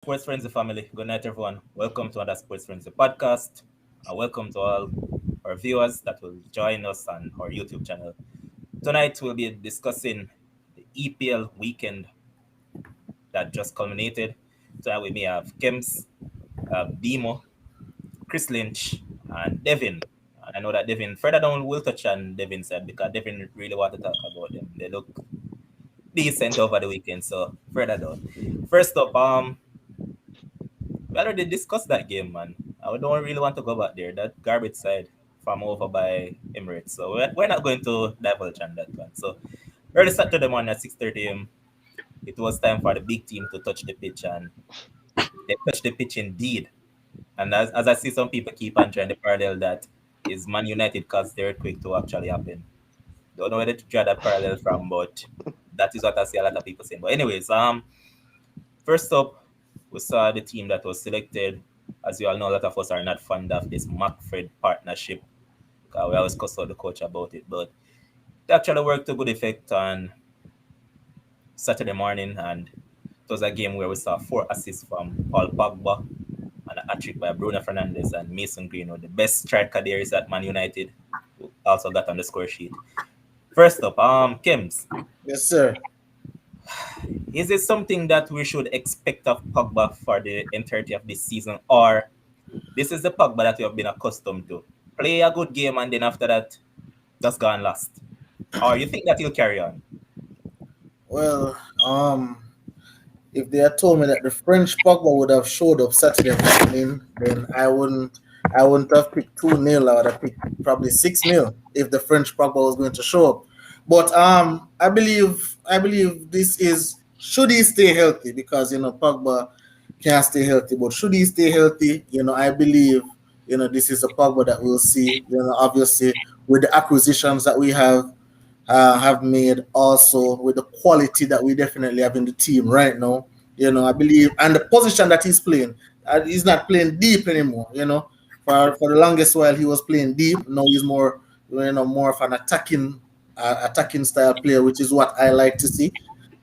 Sports Frenzy family. Good night, everyone. Welcome to another Sports Frenzy podcast. And welcome to all our viewers that will join us on our YouTube channel. Tonight, we'll be discussing the EPL weekend that just culminated. Tonight, we may have Kems, Demo, Chris Lynch, and Devin. And I know that Devin, further down, we'll touch on Devin's side because Devin really want to talk about them. They look decent over the weekend, so further down. First up, we already discussed that game, man. I don't really want to go back there. That garbage side from over by Emirates. So we're not going to divulge on that one. So early Saturday morning at 6:30 a.m., it was time for the big team to touch the pitch, and they touched the pitch indeed. And as I see some people keep on trying to parallel that is Man United caused the earthquake to actually happen. Don't know where to draw that parallel from, but that is what I see a lot of people saying. But anyways, first up, we saw the team that was selected. As you all know, a lot of us are not fond of this Macfred partnership. We always consult the coach about it, but it actually worked to good effect on Saturday morning, and it was a game where we saw 4 assists from Paul Pogba and a hat-trick by Bruno Fernandes and Mason Greenwood. The best striker there is at Man United, who also got on the score sheet. First up, Kims. Yes, sir. Is it something that we should expect of Pogba for the entirety of this season, or this is the Pogba that we have been accustomed to? Play a good game and then after that, just gone last. Or you think that he'll carry on? Well, if they had told me that the French Pogba would have showed up Saturday morning, then I wouldn't have picked 2-0. I would have picked probably 6-0 if the French Pogba was going to show up. But I believe this is, should he stay healthy, because Pogba can't stay healthy, but should he stay healthy, I believe this is a Pogba that we'll see. Obviously with the acquisitions that we have made, also with the quality that we definitely have in the team right now. I believe, and the position that he's playing, he's not playing deep anymore. For the longest while he was playing deep. Now he's more of an attacking style player, which is what I like to see.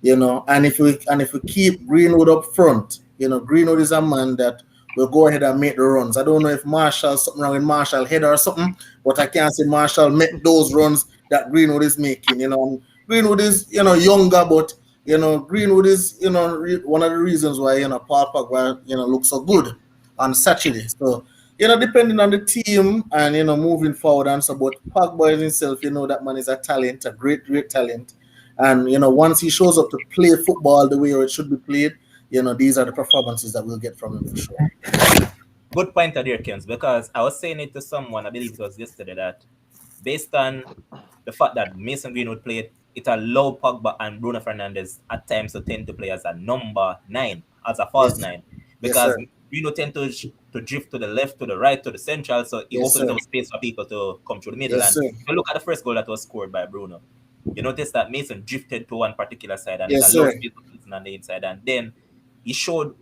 And if we keep Greenwood up front, Greenwood is a man that will go ahead and make the runs. I don't know if something wrong with Marshall head or something, but I can't say Marshall make those runs that Greenwood is making. Greenwood is younger, but Greenwood is one of the reasons why Paul Pogba looks so good on Saturday. So depending on the team and moving forward and so, but Pogba himself, that man is a talent, a great talent. And once he shows up to play football the way it should be played, these are the performances that we'll get from him for sure. Good point there, Kims, because I was saying it to someone, I believe it was yesterday, that based on the fact that Mason Greenwood played, it allowed Pogba and Bruno Fernandes at times to tend to play as a number 9, as a false Yes, 9, yes, because sir. Bruno tend to drift to the left, to the right, to the central, so it Yes, opens sir. up space for people to come through the middle. Yes, And sir. if you look at the first goal that was scored by Bruno, you notice that Mason drifted to one particular side and it Yes, allows sir. space to Mason on the inside, and then he showed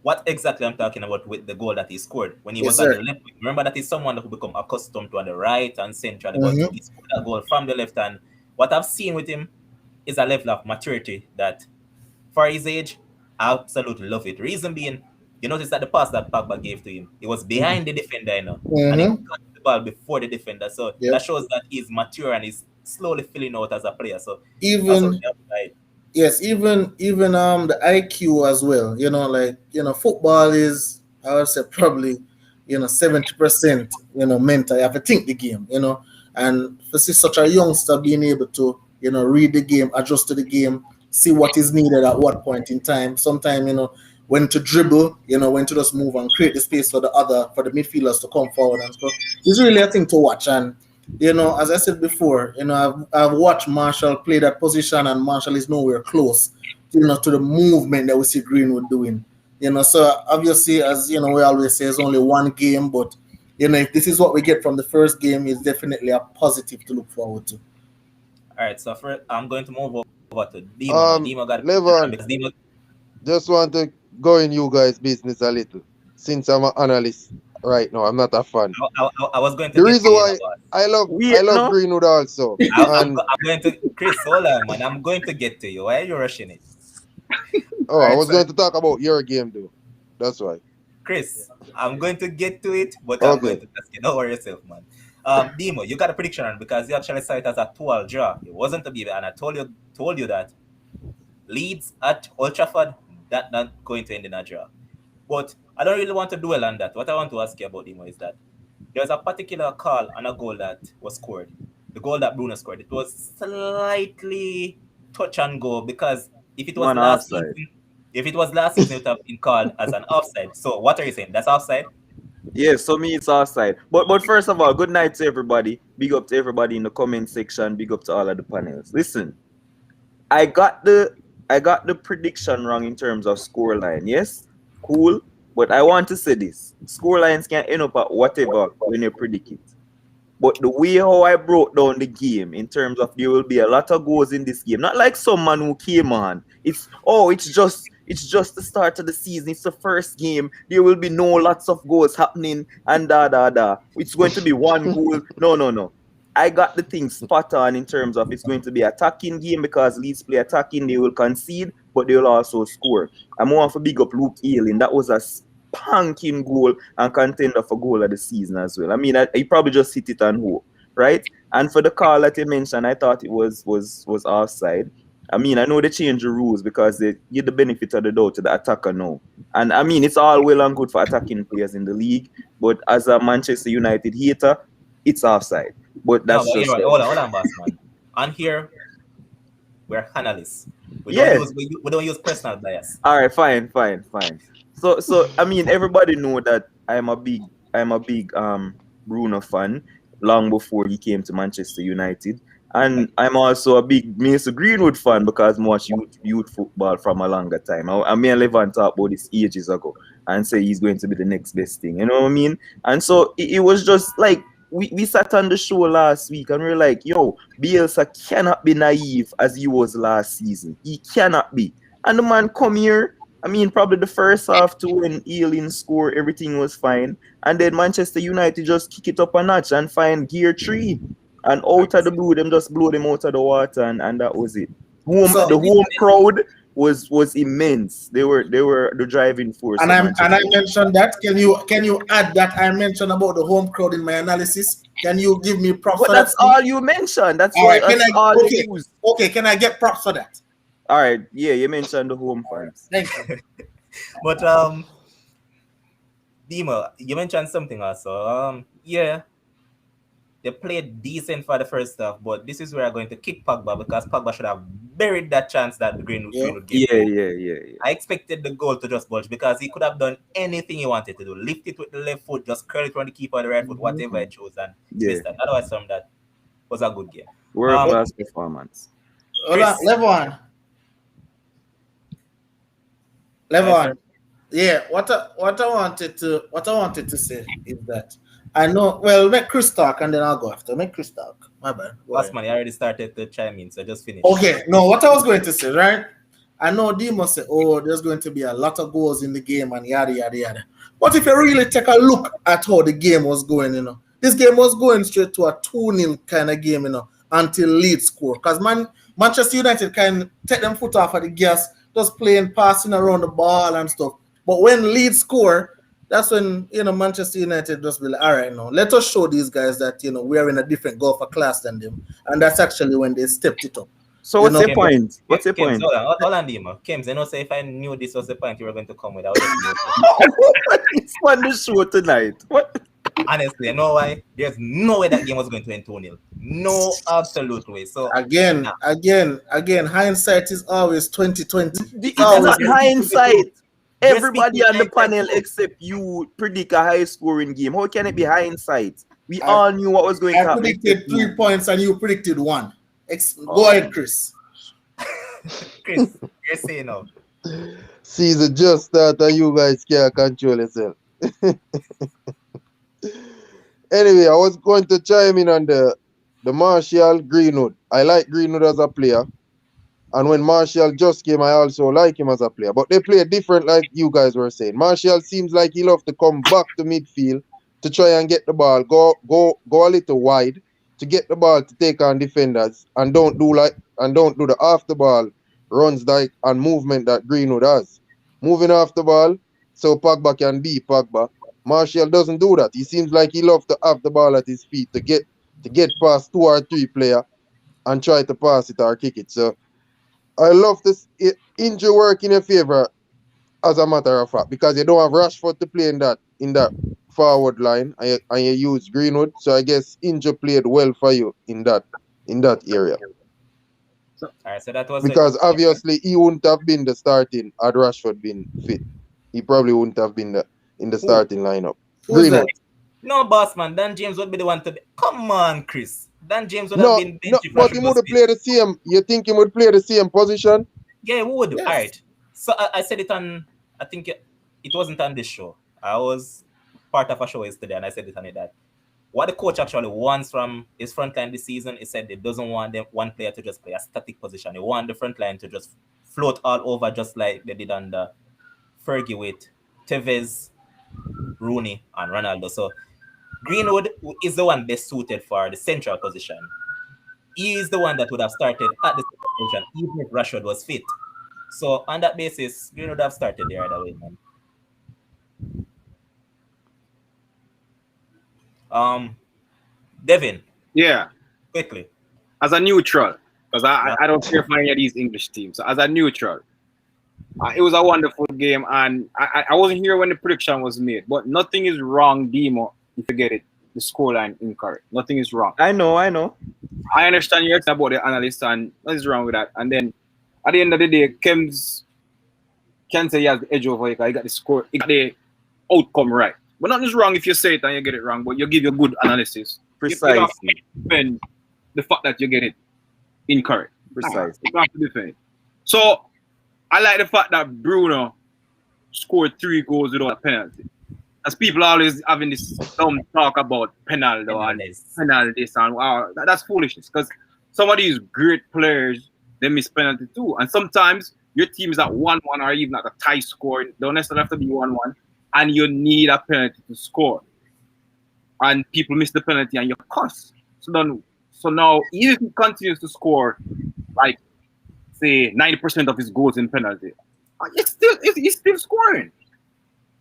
what exactly I'm talking about with the goal that he scored when he Yes, was on the sir. left wing. Remember that he's someone who become accustomed to on the right and central, but Mm-hmm. he scored that goal from the left. And what I've seen with him is a level of maturity that, for his age, I absolutely love it. Reason being, you notice that the pass that Pogba gave to him, it was behind the defender, and he Mm-hmm. got the ball before the defender. So that Yep. shows that he's mature and he's slowly filling out as a player. So that's what Even we have to. Yes, even the IQ as well. Like football is, I would say, probably 70% mental. You have to think the game. And to see such a youngster being able to read the game, adjust to the game, see what is needed at what point in time. Sometimes when to dribble, when to just move and create the space for the midfielders to come forward and stuff. It's really a thing to watch. And as I said before, I've watched Marshall play that position, and Marshall is nowhere close, to the movement that we see Greenwood doing. So obviously, as we always say, it's only one game, but if this is what we get from the first game, it's definitely a positive to look forward to. All right, so I'm going to move over to Demo now. Demo got Levon, because Demo. just want to go in you guys' business a little. Since I'm an analyst right now, I'm not a fan. I was going to The get to reason you, you know why what? I love Greenwood also, and I'm going to Chris. Hold on, man. I'm going to get to you. Why are you rushing it? Oh, All I right, was so going to talk about your game though. That's why. Chris, I'm going to get to it, but I'm going Okay. to ask you. Don't worry yourself, man. Demo, you got a prediction on it because you actually saw it as a 2-all draw. It wasn't to be, and I told you that Leeds at Old Trafford, that not going to end in a draw. But I don't really want to dwell on that. What I want to ask you about Demo is that there's a particular call on a goal that was scored. The goal that Bruno scored, it was slightly touch and go because if it was Man last offside. season, if it was last season, it would have been called as an offside. So what are you saying? That's offside? Yeah, so me it's offside. But first of all, good night to everybody. Big up to everybody in the comment section. Big up to all of the panels. Listen, I got the I got the prediction wrong in terms of scoreline. Yes, cool. But I want to say this: scorelines can end up at whatever when you predict it. But the way how I broke down the game in terms of there will be a lot of goals in this game. Not like some man who came on. It's just the start of the season. It's the first game. There will be no lots of goals happening and da da da. It's going to be one goal. No, no, no. I got the thing spot on in terms of it's going to be attacking game because Leeds play attacking, they will concede, but they will also score. I'm going for big up Luke Ayling. That was a spanking goal and contender for goal of the season as well. I mean, he probably just hit it and hope, right? And for the call that you mentioned, I thought it was offside. I mean, I know they changed the rules because they give the benefit of the doubt to the attacker now. And I mean, it's all well and good for attacking players in the league, but as a Manchester United hater, it's offside. But No, that's but just here, hold on, boss man. On here, we're analysts. We don't yeah. use we don't use personal bias. All right, fine. So I mean, everybody know that I'm a big Bruno fan long before he came to Manchester United, and I'm also a big Mason Greenwood fan because I watch youth football from a longer time. I mean, Levan talked about this ages ago and say he's going to be the next best thing. You know what I mean? And so it was just like we sat on the show last week and we are like, yo, Bielsa cannot be naive as he was last season. He cannot be. And the man come here. I mean, probably the first half to when Ealing scored, everything was fine. And then Manchester United just kick it up a notch and find gear three. And out of the blue, them just blow them out of the water, and that was it. so The home crowd was immense. They were the driving force and of I Manchester. mentioned that. Can you add that I mentioned about the home crowd in my analysis? Can you give me props But for that, that's Steve? all you mentioned. All right, can That's I? all you Okay, used. okay. Can I get props for that? All right, yeah, you mentioned the home fans. Thank you. But Dima, you mentioned something also. Yeah, they played decent for the first half, but this is where I'm going to kick Pogba because Pogba should have buried that chance that Yeah. Greenwood gave Yeah, him. yeah, yeah, yeah. I expected the goal to just bulge because he could have done anything he wanted to do. Lift it with the left foot, just curl it from the keeper on the right foot, whatever he chose, and he Yeah. missed that. Otherwise, from that was a good game. World class performance. Hold on, Chris, level one. Level yes, sir. one. Yeah. What I wanted to say is that I know. Well, make Chris talk and then I'll go after. Make Chris talk. My bad. Go Boss ahead. man, I already started to chime in, so just finish. Okay. No, what I was going to say, right? I know Demo say, "Oh, there's going to be a lot of goals in the game and yada yada yada." But if you really take a look at how the game was going, this game was going straight to a 2-0 kind of game, until Leeds score. Because Manchester United can take them foot off of the gas, just playing, passing around the ball and stuff. But when Leeds score, that's when Manchester United just be like, all right, now let us show these guys that we are in a different golfer class than them, and that's actually when they stepped it up. So You what's know, your point? What's your Kims, point? hold on, Dima. Kims, say if I knew this was the point you were going to come with, I would just mute you. It's on the show tonight. What? Honestly, you know why? There's no way that game was going to end 2-0. No absolute way. So again, nah. hindsight is always 2020. It's No, not you're speaking the truth. hindsight. You're Everybody speaking on the hindsight panel truth. except you predict a high scoring game. How can it be hindsight? We I, all knew what was going I to happen predicted except 3 you. points and you predicted 1. Go Oh. ahead, Chris. Chris, you're saying no. Season just start and you guys can't control yourself. Anyway, I was going to chime in on the Martial Greenwood. I like Greenwood as a player. And when Martial just came, I also like him as a player. But they play different, like you guys were saying. Martial seems like he loves to come back to midfield to try and get the ball, go a little wide to get the ball to take on defenders, and don't do the off the ball runs like and movement that Greenwood has. Moving off the ball, so Pogba can be Pogba. Martial doesn't do that. He seems like he loves to have the ball at his feet to get past 2 or 3 player and try to pass it or kick it. So I love this injury work in your favor as a matter of fact, because you don't have Rashford to play in that forward line and you use Greenwood. So I guess injury played well for you in that area. All right, so that was Because obviously he wouldn't have been the starting had Rashford been fit. He probably wouldn't have been in the starting lineup. Who's that? Greenwood. No, boss man. Dan James would be the one to be. Come on, Chris. Dan James would have No, been no, bench if but he Rashford would was have fit. played the same. You think he would play the same position? Yeah, he would. Yes. All right. So I said it on. I think it wasn't on this show. I was part of a show yesterday, and I said it on it that what the coach actually wants from his front line this season, he said he doesn't want one player to just play a static position. He wants the front line to just float all over, just like they did under Fergie with Tevez, Rooney, and Ronaldo. So Greenwood is the one best suited for the central position. He is the one that would have started at the central position, even if Rashford was fit. So on that basis, Greenwood would have started there either way, man. Devin, Yeah, quickly. as a neutral, because Yeah. I don't care for any of these English teams. So as a neutral, it was a wonderful game, and I wasn't here when the prediction was made. But nothing is wrong, Demo, if you get it, the scoreline incorrect. Nothing is wrong. I know. I understand you're talking about the analyst, and nothing's wrong with that. And then at the end of the day, Kems can say he has the edge over you. He got the score, he got the outcome right. But nothing's wrong if you say it and you get it wrong, but you give your good analysis. You don't have Precisely. to defend the fact that you get it incorrect. Precisely. You don't have to defend it. So I like the fact that Bruno scored 3 goals without a penalty. As people are always having this dumb talk about penalty and penalties and wow, that's foolishness. Because some of these great players, they miss penalty too. And sometimes your team is at 1-1 or even at a tie score. It don't necessarily have to be 1-1. And you need a penalty to score. And people miss the penalty and you curse. So now, even if he continues to score, like, say, 90% of his goals in penalty, he's still scoring.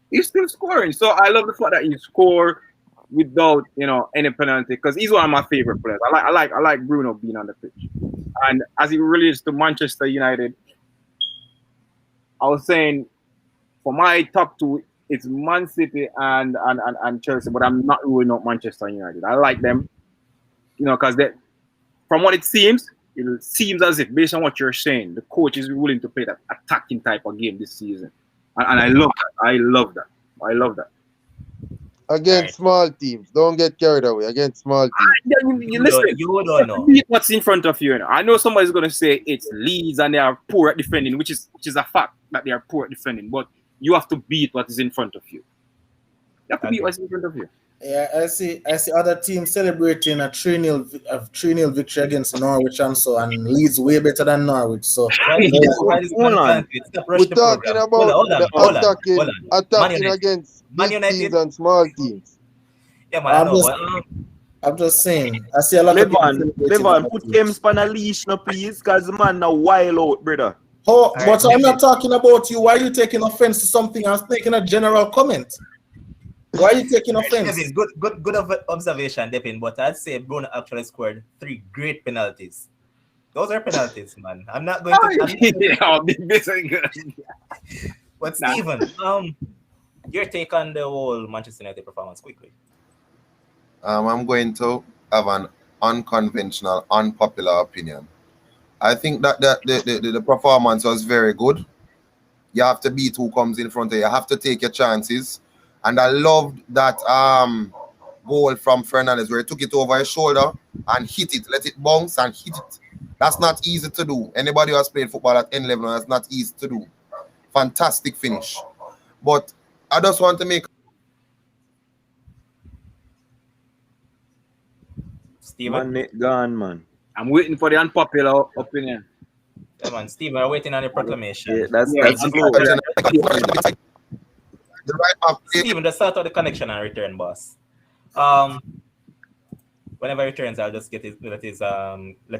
He's still scoring. So I love the fact that he scored without, any penalty, because he's one of my favorite players. I like Bruno being on the pitch. And as it relates to Manchester United, I was saying for my top 2, it's Man City and Chelsea, but I'm not ruling out Manchester United. I like them, because from what it seems as if, based on what you're saying, the coach is willing to play that attacking type of game this season. And I love that. I love that. Against small teams. Don't get carried away. Against small teams. You listen. You don't know. Beat what's in front of you. I know somebody's going to say it's Leeds and they are poor at defending, which is a fact that they are poor at defending. But you have to beat what is in front of you. You have to beat what's in front of you. Yeah, I see other teams celebrating a 3-0 victory against Norwich and so, and Leeds way better than Norwich. So We're talking about the attacking against big teams and small teams. Yeah, man, I'm just saying. I see a lot of people celebrating Levan, other put teams. Kems on a leash, no please, because the man now wild out, brother. Oh, but I'm not talking about you. Why are you taking offense to something? I was making a general comment. Why are you taking offense? Devin, good observation, Devin. But I'd say Bruno actually scored 3 great penalties. Those are penalties, man. I'm not going to. But Stephen, your take on the whole Manchester United performance quickly. I'm going to have an unconventional, unpopular opinion. I think that the performance was very good. You have to beat who comes in front of you. You have to take your chances. And I loved that goal from Fernandes where he took it over his shoulder and hit it, let it bounce and hit it. That's not easy to do. Anybody who has played football at N level, that's not easy to do. Fantastic finish. But I just want to make Stephen? Man, gone, man. I'm waiting for the unpopular opinion. Yeah, man. Stephen, we're waiting on the proclamation. Yeah, that's the right back. Stephen, just start out the connection and return, boss. whenever he returns, I'll just let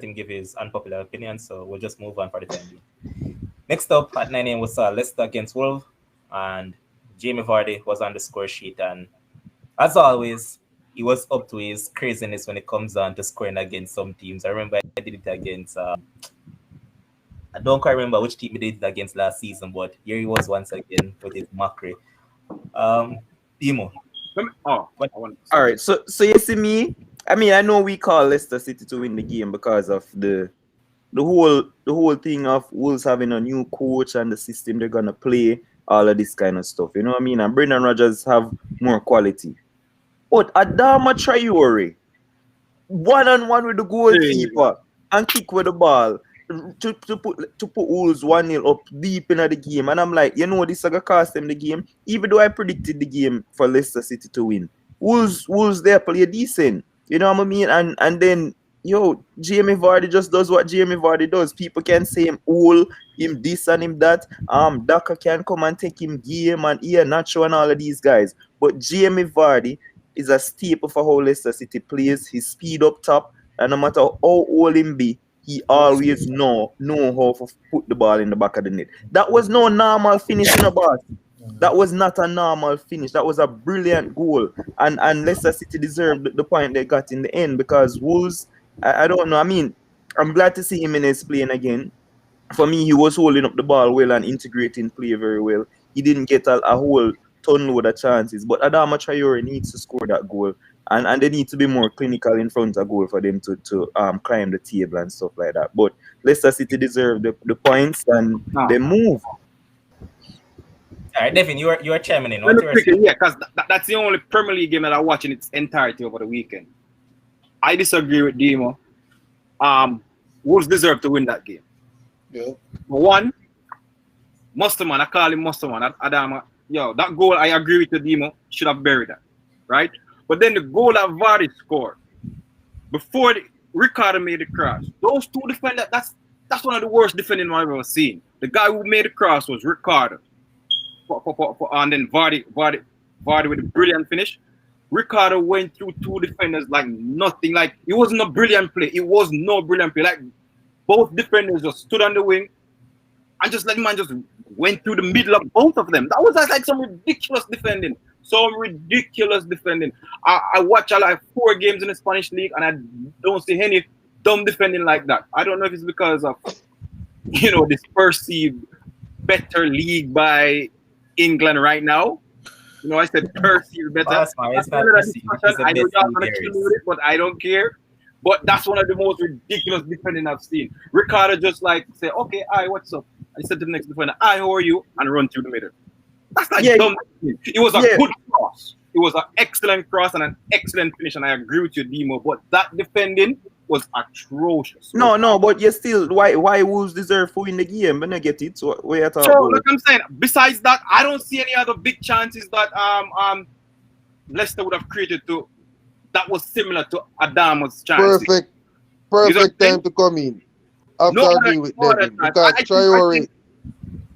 him give his unpopular opinion. So we'll just move on for the time being. Next up at 9 a.m. we saw Leicester against Wolves, and Jamie Vardy was on the score sheet, and as always, he was up to his craziness when it comes down to scoring against some teams. I remember I did it against. I don't quite remember which team he did it against last season, but here he was once again with his mockery. Timo. Oh, What? All right, so you see me. I mean, I know we call Leicester City to win the game because of the whole thing of Wolves having a new coach and the system they're gonna play, all of this kind of stuff. You know what I mean? And Brendan Rodgers have more quality. But Adama Traore, 1-on-1 with the goalkeeper and kick with the ball to put Wolves 1-0 up deep into the game. And I'm like, you know, this is gonna cost them the game. Even though I predicted the game for Leicester City to win. Wolves there play decent. You know what I mean? And then Jamie Vardy just does what Jamie Vardy does. People can say him all, him this and him that. Daka can come and take him game and Nacho and all of these guys. But Jamie Vardy is a staple for how Leicester City plays. His speed up top, and no matter how old him be, he always know how to put the ball in the back of the net. That was no normal finish in the box. That was not a normal finish. That was a brilliant goal. And Leicester City deserved the point they got in the end because Wolves, I don't know. I mean, I'm glad to see Jimenez playing again. For me, he was holding up the ball well and integrating play very well. He didn't get a whole ton load of chances. But Adama Traore needs to score that goal. And they need to be more clinical in front of goal for them to climb the table and stuff like that. But Leicester City deserve the points and they move. All right, Devin, you are chiming in. Yeah, because that's the only Premier League game that I watch in its entirety over the weekend. I disagree with Demo. Wolves deserve to win that game. Yeah. For one, Musterman, I call him Musterman. Adama, that goal, I agree with the Demo. Should have buried that, right? But then the goal that Vardy scored before Ricardo made the cross. Those two defenders, that's one of the worst defending I've ever seen. The guy who made the cross was Ricardo. And then Vardy with a brilliant finish. Ricardo went through two defenders like nothing. Like it wasn't a brilliant play. It was no brilliant play. Like both defenders just stood on the wing and just like man just went through the middle of both of them. That was like some ridiculous defending. I watch like 4 games in the Spanish league and I don't see any dumb defending like that. I don't know if it's because of this perceived better league by England right now. I said perceived better. I know y'all gonna kill me with it, but I don't care. But that's one of the most ridiculous defending I've seen. Ricardo just like say, okay, hi, what's up? I said to the next defender, hi, how are you? And run through the middle. That's like dumb. It was a good cross. It was an excellent cross and an excellent finish, and I agree with you, Demo. But that defending was atrocious. No, but you still why Wolves deserve to win the game? When I get it, so where at all? So like I'm saying, besides that, I don't see any other big chances that Leicester would have created that was similar to Adama's chance. Perfect time to come in. After agreeing with Devin, because Traore.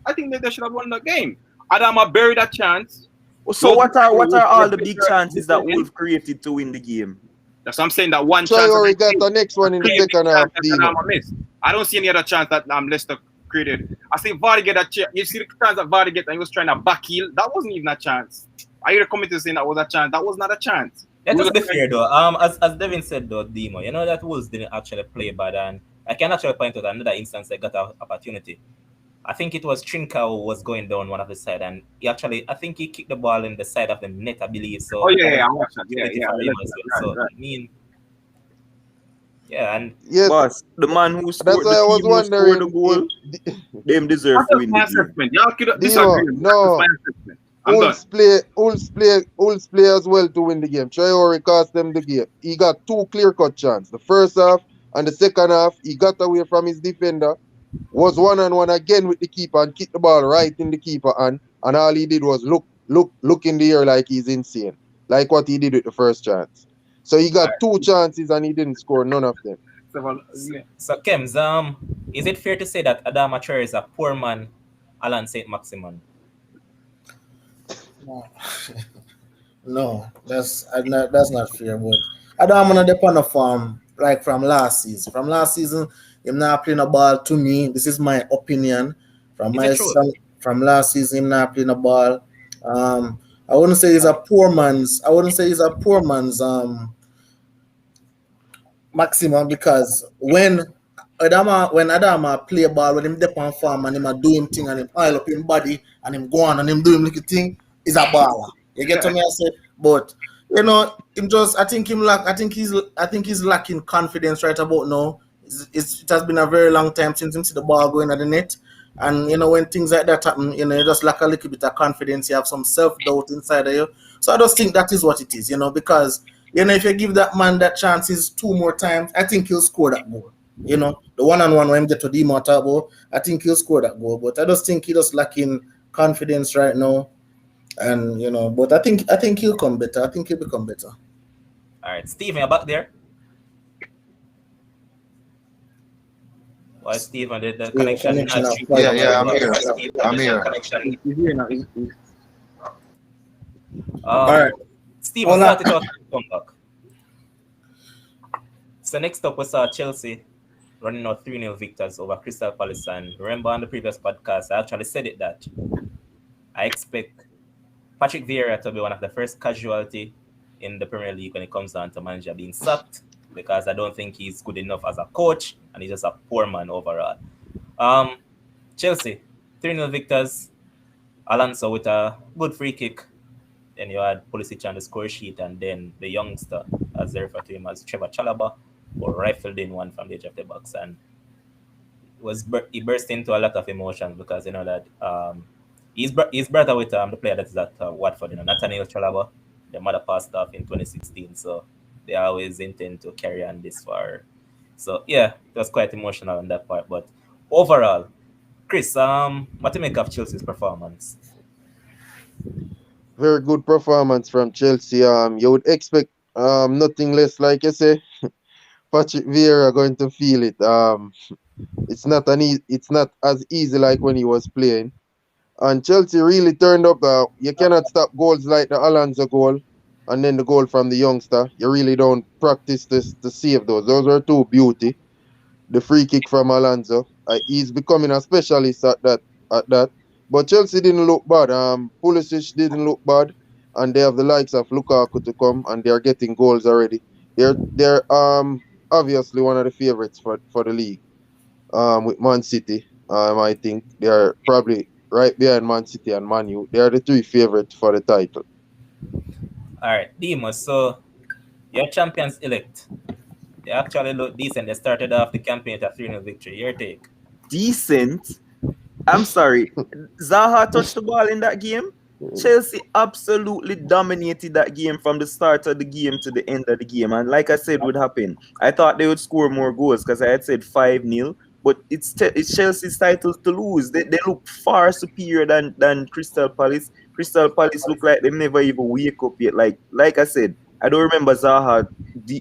I think that they should have won the game. Adama buried that chance. So what are all the big chances that Wolves created to win the game? That's what I'm saying. That one Traore chance. got the next one in the second half. Adama missed. I don't see any other chance that Leicester created. I see Vardy get a chance. You see the chance that Vardy get and he was trying to back heel. That wasn't even a chance. I hear the committee saying that was a chance. That was not a chance. Let us be fair though. As Devin said though, Demo, that Wolves didn't actually play bad, and I can actually point out another instance they got an opportunity. I think it was Trincao was going down one of the side, and I think he kicked the ball in the side of the net, I believe. So I watched that. And yes, boss, the man who scored that's why I was wondering the goal, them deserve to win the game. Y'all could disagree. No. Wolves play as well to win the game. Traore cost them the game. He got 2 clear-cut chances. The first half and the second half, he got away from his defender, was 1-on-1 again with the keeper and kicked the ball right in the keeper hand, and all he did was look in the air like he's insane, like what he did with the first chance. So he got 2 chances and he didn't score none of them. So Kems, is it fair to say that Adama Traore is a poor man, Alan St. Maximin? No, that's not fair. But Adama depend on form like from last season. From last season, him not playing a ball to me. This is my opinion. From Is it my true? from last season, him not playing a ball. I wouldn't say he's a poor man's. I wouldn't say he's a poor man's maximum because when Adama play ball when him dep on farm and him a do him thing and him oil up him body and him go on and him do him little thing is a baller. You get to me I say, but him just I think he's lacking confidence right about now. It has been a very long time since him see the ball going at the net. And when things like that happen, you just lack a little bit of confidence, you have some self-doubt inside of you. So I just think that is what it is, because if you give that man that chances 2 more times, I think he'll score that goal. The one-on-one when him get to the ball, I think he'll score that goal. But I just think he just lacking confidence right now. And but I think he'll come better. I think he'll become better. All right, Stephen, you're back there. Why, Stephen? The connection? Yeah, I'm here. I'm here. He's here now. All right. Stephen, start it off and come back. So next up, we saw Chelsea running out 3-0 victors over Crystal Palace. And remember on the previous podcast, I actually said it that I expect Patrick Vieira to be one of the first casualty in the Premier League when it comes down to manager being sacked, because I don't think he's good enough as a coach and he's just a poor man overall. Chelsea, 3-0 victors. Alonso with a good free kick. Then you had Pulisic on the score sheet, and then the youngster, as they refer to him as Trevor Chalobah, who rifled in one from the edge of the box, and he burst into a lot of emotions because that he's brother with the player that is at Watford, Nathaniel Chalobah. Their mother passed off in 2016, so they always intend to carry on this far. So yeah, it was quite emotional on that part. But overall, Chris, what do you make of Chelsea's performance? Very good performance from Chelsea. You would expect nothing less, like you say. Patrick Vieira going to feel it. It's not as easy like when he was playing. And Chelsea really turned up. You cannot stop goals like the Alonso goal and then the goal from the youngster. You really don't practice this to save those. Those are two beauty. The free kick from Alonso. He's becoming a specialist at that. But Chelsea didn't look bad. Pulisic didn't look bad, and they have the likes of Lukaku to come, and they are getting goals already. They're obviously one of the favorites for the league. With Man City, I think they are probably right behind Man City and Man U. They are the 3 favorites for the title. All right, Demos. So your champions elect. They actually look decent. They started off the campaign with a 3-0 victory. Your take? Decent? I'm sorry. Zaha touched the ball in that game. Chelsea absolutely dominated that game from the start of the game to the end of the game. And like I said would happen, I thought they would score more goals because I had said 5-0. But it's Chelsea's title to lose. They look far superior than Crystal Palace. Crystal Palace look like they never even wake up yet. Like I said, I don't remember Zaha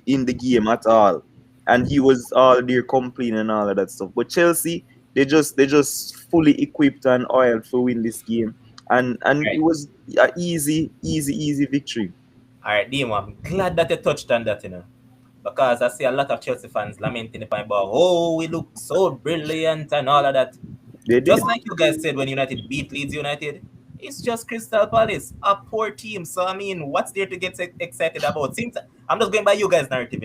in the game at all. And he was all there complaining and all of that stuff. But Chelsea, they just fully equipped and oiled for win this game. And Right. it was an easy victory. All right, Demo, I'm glad that you touched on that, because I see a lot of Chelsea fans lamenting about, oh, we look so brilliant and all of that. They did. Just like you guys said when United beat Leeds United, it's just Crystal Palace, a poor team. So, I mean, what's there to get excited about? Since I'm just going by you guys' narrative,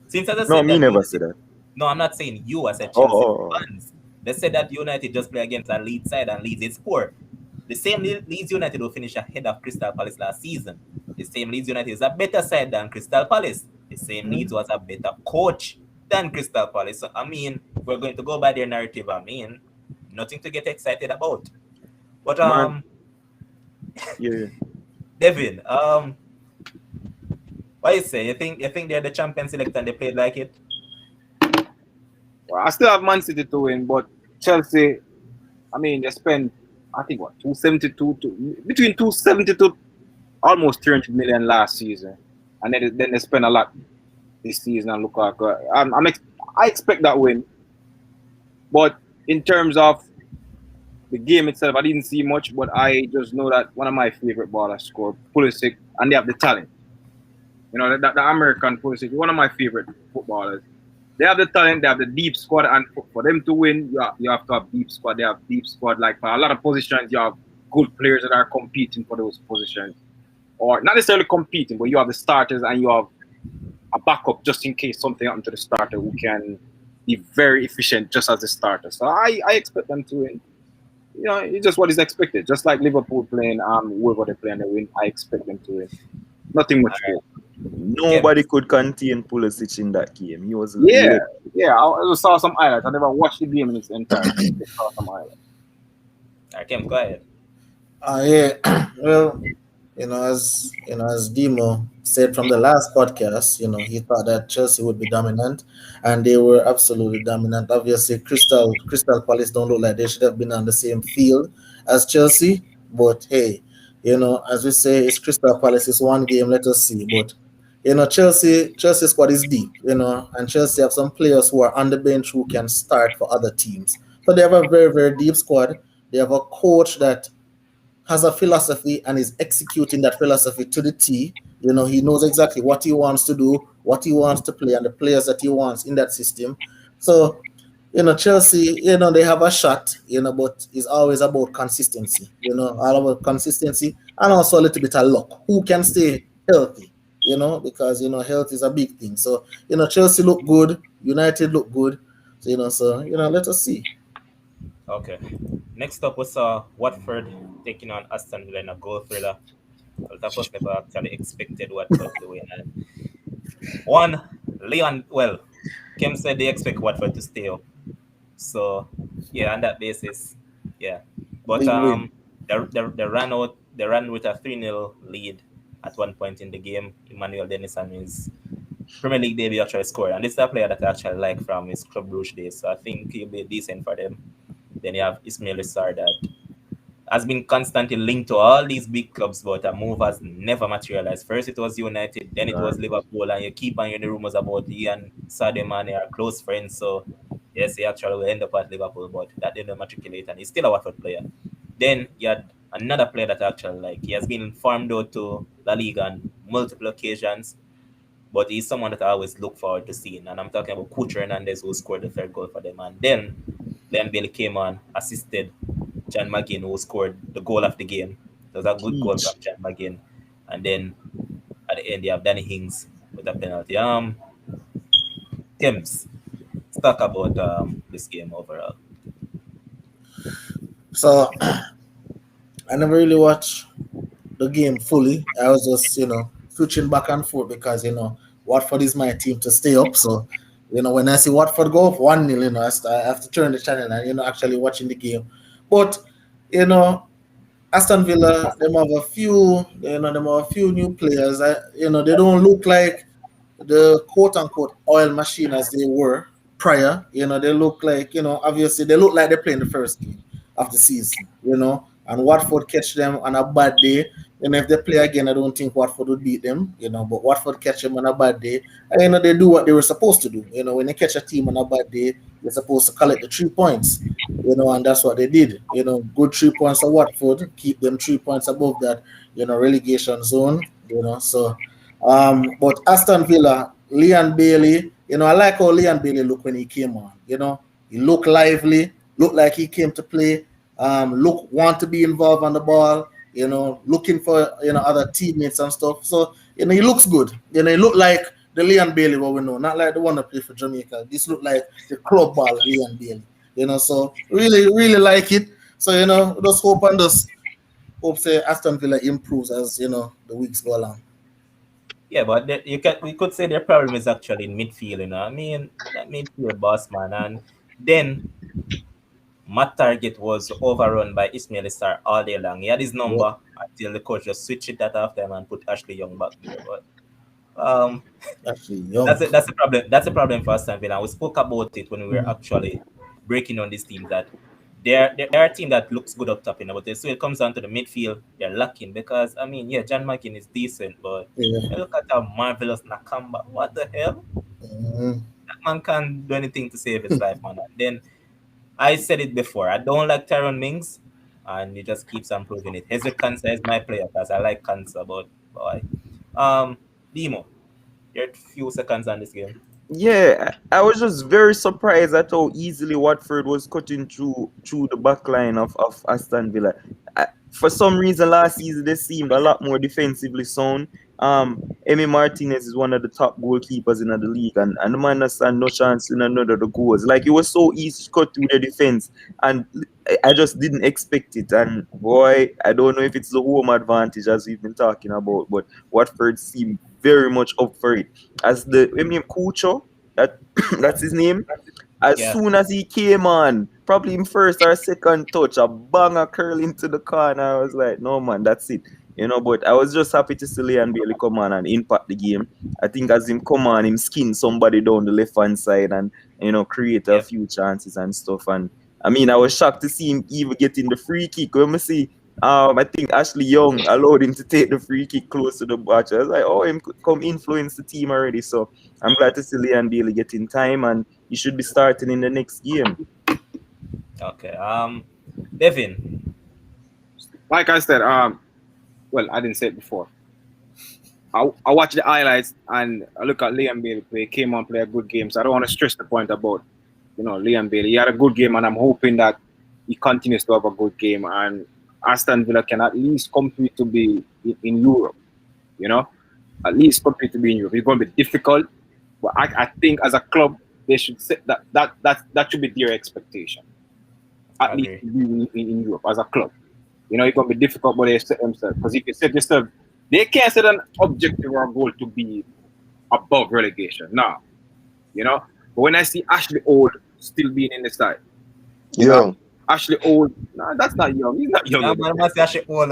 Since as I No, said me that never United- said that. No, I'm not saying you. I said Chelsea Oh. fans. They said that United just play against a Leeds side and Leeds is poor. The same Leeds United will finish ahead of Crystal Palace last season. The same Leeds United is a better side than Crystal Palace. The same Leeds was a better coach than Crystal Palace. So, I mean, we're going to go by their narrative. I mean, nothing to get excited about. But Man. Yeah. Devin, what you say? You think they're the champion select and they played like it? Well, I still have Man City to win, but Chelsea, I mean, they spent, I think, what, 272 between 272 almost 300 million last season, and then they spend a lot this season. And Lukaku, I expect that win, but in terms of the game itself, I didn't see much, but I just know that one of my favorite ballers scored, Pulisic, and they have the talent. You know, the American Pulisic, one of my favorite footballers. They have the talent, they have the deep squad, and for them to win, you have to have deep squad. They have deep squad. Like for a lot of positions, you have good players that are competing for those positions, or not necessarily competing, but you have the starters and you have a backup just in case something happened to the starter who can be very efficient just as the starter. So I expect them to win. You know, it's just what is expected. Just like Liverpool playing whoever they play and they win, I expect them to win. Nothing much to it. Nobody could contain Pulisic in that game. He was Yeah, lit. yeah. I just saw some highlights. I never watched the game in its entirety. I just saw some highlights. Kim, go ahead. Yeah. Well, as Demo said from the last podcast, he thought that Chelsea would be dominant, and they were absolutely dominant. Obviously, Crystal Palace don't look like they should have been on the same field as Chelsea, but hey, as we say, it's Crystal Palace. It's one game. Let us see, but. Chelsea squad is deep, and Chelsea have some players who are on the bench who can start for other teams. So they have a very, very deep squad. They have a coach that has a philosophy and is executing that philosophy to the T. He knows exactly what he wants to do, what he wants to play, and the players that he wants in that system. So, Chelsea, they have a shot, but it's always about consistency, all about consistency and also a little bit of luck. Who can stay healthy, because, health is a big thing. So, Chelsea look good, United look good. Let us see. Okay. Next up, we saw Watford taking on Aston Villa in a goal thriller. Well, that was never actually expected Watford to win. And one, Leon, well, Kim said they expect Watford to stay up. So, yeah, on that basis, yeah. But Big win. they ran with a 3-0 lead at one point in the game. Emmanuel Denison is Premier League debut actually scored. And this is a player that I actually like from his Club Brugge days. So I think he'll be decent for them. Then you have Ismail Assar that has been constantly linked to all these big clubs, but a move has never materialized. First it was United, then it was Liverpool, and you keep on hearing the rumors about he and Sadio Mane are close friends. So yes, he actually will end up at Liverpool, but that didn't matriculate, and he's still a Watford player. Then you had another player that I actually like. He has been farmed out to La Liga on multiple occasions, but he's someone that I always look forward to seeing. And I'm talking about Cucho Hernandez, who scored the third goal for them. And then Leon Bailey came on, assisted John McGinn, who scored the goal of the game. It was a good goal from John McGinn. And then at the end, you have Danny Hings with a penalty. Tim's, let's talk about this game overall. So I never really watched the game fully. I was just, switching back and forth because, Watford is my team to stay up. So, when I see Watford go up 1-0, I have to turn the channel and, actually watching the game. But, you know, Aston Villa, them have a few, new players. They don't look like the quote unquote oil machine as they were prior. They look like, obviously they look like they're playing the first game of the season, and Watford catch them on a bad day. And if they play again, I don't think Watford would beat them, but Watford catch them on a bad day. And, they do what they were supposed to do. When they catch a team on a bad day, they're supposed to collect the 3 points, and that's what they did. Good 3 points for Watford, keep them 3 points above that, relegation zone, so but Aston Villa, Leon Bailey, I like how Leon Bailey looked when he came on. He looked lively, looked like he came to play, want to be involved on the ball, looking for other teammates and stuff. So he looks good. He look like the Leon Bailey what we know, not like the one that played for Jamaica. This look like the club ball Leon Bailey. So really, really like it. So just hope say Aston Villa improves as the weeks go along. Yeah, but we could say their problem is actually in midfield. I mean, that midfield boss man, and then Matt Target was overrun by Ismail Assar all day long. He had his Yeah, number until the coach just switched it at halftime and put Ashley Young back there. But um, actually young. that's a problem. That's a problem for Aston Villa. We spoke about it when we were actually breaking on this team that they're a team that looks good up top, but so it comes down to the midfield, they're lacking because I mean, yeah, John McGinn is decent, but Yeah. look at how marvelous Nakamba. What the hell? Mhm. That man can't do anything to save his life, man. And then I said it before. I don't like Tyrone Mings, and he just keeps on proving it. Hezek Cancer is my player because I like Cancer, but boy, Demo. You're a few seconds on this game. Yeah, I was just very surprised at how easily Watford was cutting through the back line of Aston Villa. For some reason, last season they seemed a lot more defensively sound. Emi Martinez is one of the top goalkeepers in the league, and the man has stand no chance in another the goals. Like it was so easy to cut through the defense, and I just didn't expect it. And boy, I don't know if it's the home advantage as we've been talking about, but Watford seemed very much up for it. As the name Cucho, that that's his name. As Yeah. soon as he came on, probably in first or second touch, a banger curl into the corner. I was like, no man, that's it. But I was just happy to see Leon Bailey come on and impact the game. I think as him come on, him skin somebody down the left hand side and create a Yep. few chances and stuff. And I mean, I was shocked to see him even getting the free kick. When we see I think Ashley Young allowed him to take the free kick close to the box. I was like, oh, him could come influence the team already. So I'm glad to see Leon Bailey getting time, and he should be starting in the next game. Okay. Devin. Like I said, well, I didn't say it before. I watched the highlights and I look at Liam Bailey play. He came on, play a good game. So I don't want to stress the point about, Liam Bailey. He had a good game, and I'm hoping that he continues to have a good game, and Aston Villa can at least compete to be in Europe. At least compete to be in Europe. It's going to be difficult, but I think as a club they should set that should be their expectation. At least to be in Europe as a club. It's going to be difficult, but they set themselves. Because if you set yourself, they can't set an objective or a goal to be above relegation. No. But when I see Ashley Old still being in the side, Young. Ashley Old, no, that's not young. He's not young. Ashley Old.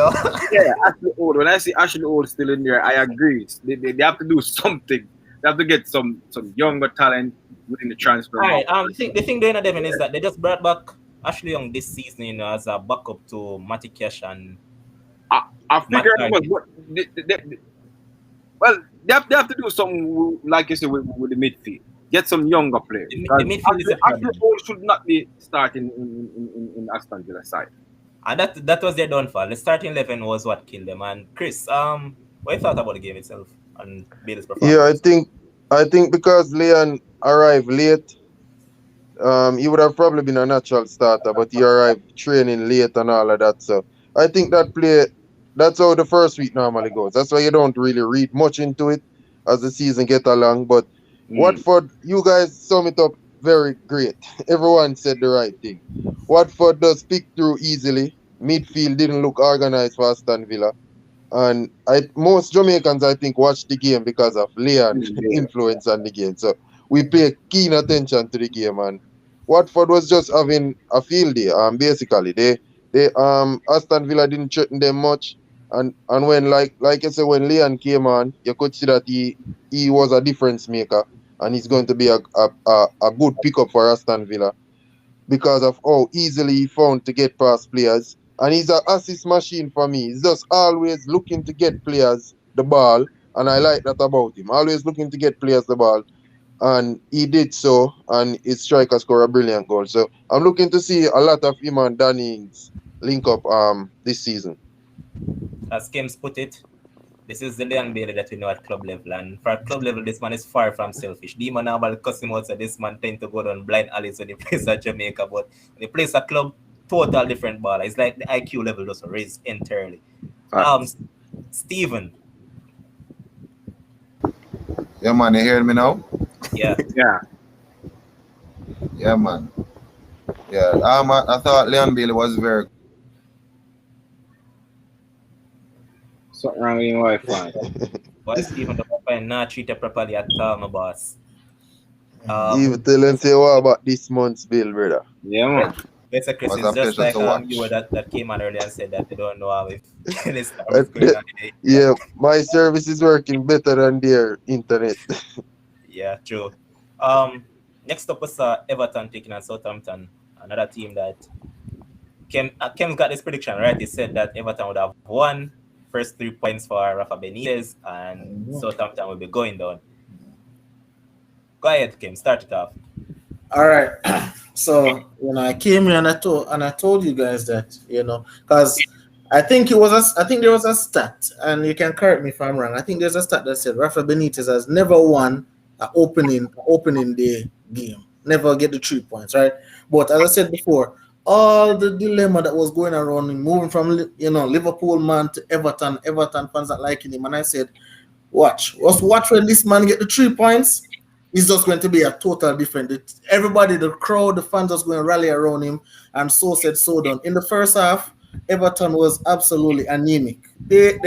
Yeah, Ashley Old. When I see Ashley Old still in there, I agree. They have to do something. They have to get some younger talent within the transfer. All right. The thing doing at Devin is that they just brought back Ashley Young this season, as a backup to Matty Cash and. I figured it was what. Well, they have to do something like you said with the midfield. Get some younger players. The midfield is a problem. Ashley Old should not be starting in Aston Villa side. And that was their downfall. The starting 11 was what killed them. And Chris, what you thought about the game itself and Bailey's performance? Yeah, I think because Leon arrived late, he would have probably been a natural starter, but he arrived training late and all of that. So I think that's how the first week normally goes. That's why you don't really read much into it as the season get along. But Watford, you guys sum it up very great. Everyone said the right thing. Watford does pick through easily. Midfield didn't look organized for Aston Villa. And most Jamaicans, I think, watched the game because of Leon's influence on the game. So we pay keen attention to the game. And Watford was just having a field day. Basically, they Aston Villa didn't threaten them much. And when like I said, when Leon came on, you could see that he was a difference maker, and he's going to be a good pickup for Aston Villa because of how easily he found to get past players. And he's an assist machine for me. He's just always looking to get players the ball, and I like that about him. Always looking to get players the ball, and he did so, and his striker scored a brilliant goal. So I'm looking to see a lot of him and Danny Ings link up this season. As Kims put it, this is the Leon Bailey that we know at club level. And for club level, this man is far from selfish. The man now cuss him out, so this man tend to go down blind alleys when he plays at Jamaica. But when he plays at club, total different ball. It's like the IQ level just raised entirely. Stephen. Yeah, man, you hearing me now? Yeah. Yeah, man. Yeah, I thought Leon Bailey was very good. Something wrong with your Wi-Fi. But Stephen the Wi-Fi not treated properly at all, my boss. Even tell him say what about this month's bill, brother. Yeah, man. Yes, Chris, Was a it's just pleasure to like watch. you that came on earlier and said that they don't know how if it's going on today. Yeah, my service is working better than their internet. Yeah, true. Next up was Everton taking on Southampton, another team that Kem got this prediction right. He said that Everton would have won first 3 points for Rafa Benitez and Southampton will be going down. Go ahead, Kim. Start it off. All right. So I came here and I told you guys that because I think it was I think there was a stat, and you can correct me if I'm wrong. I think there's a stat that said Rafa Benitez has never won a opening day game. Never get the 3 points, right? But as I said before, all the dilemma that was going around him, moving from Liverpool man to Everton fans not liking him, and I said, watch when this man get the 3 points. It's just going to be a total different. Everybody, the crowd, the fans, just going to rally around him, and so said, so done. In the first half, Everton was absolutely anemic. They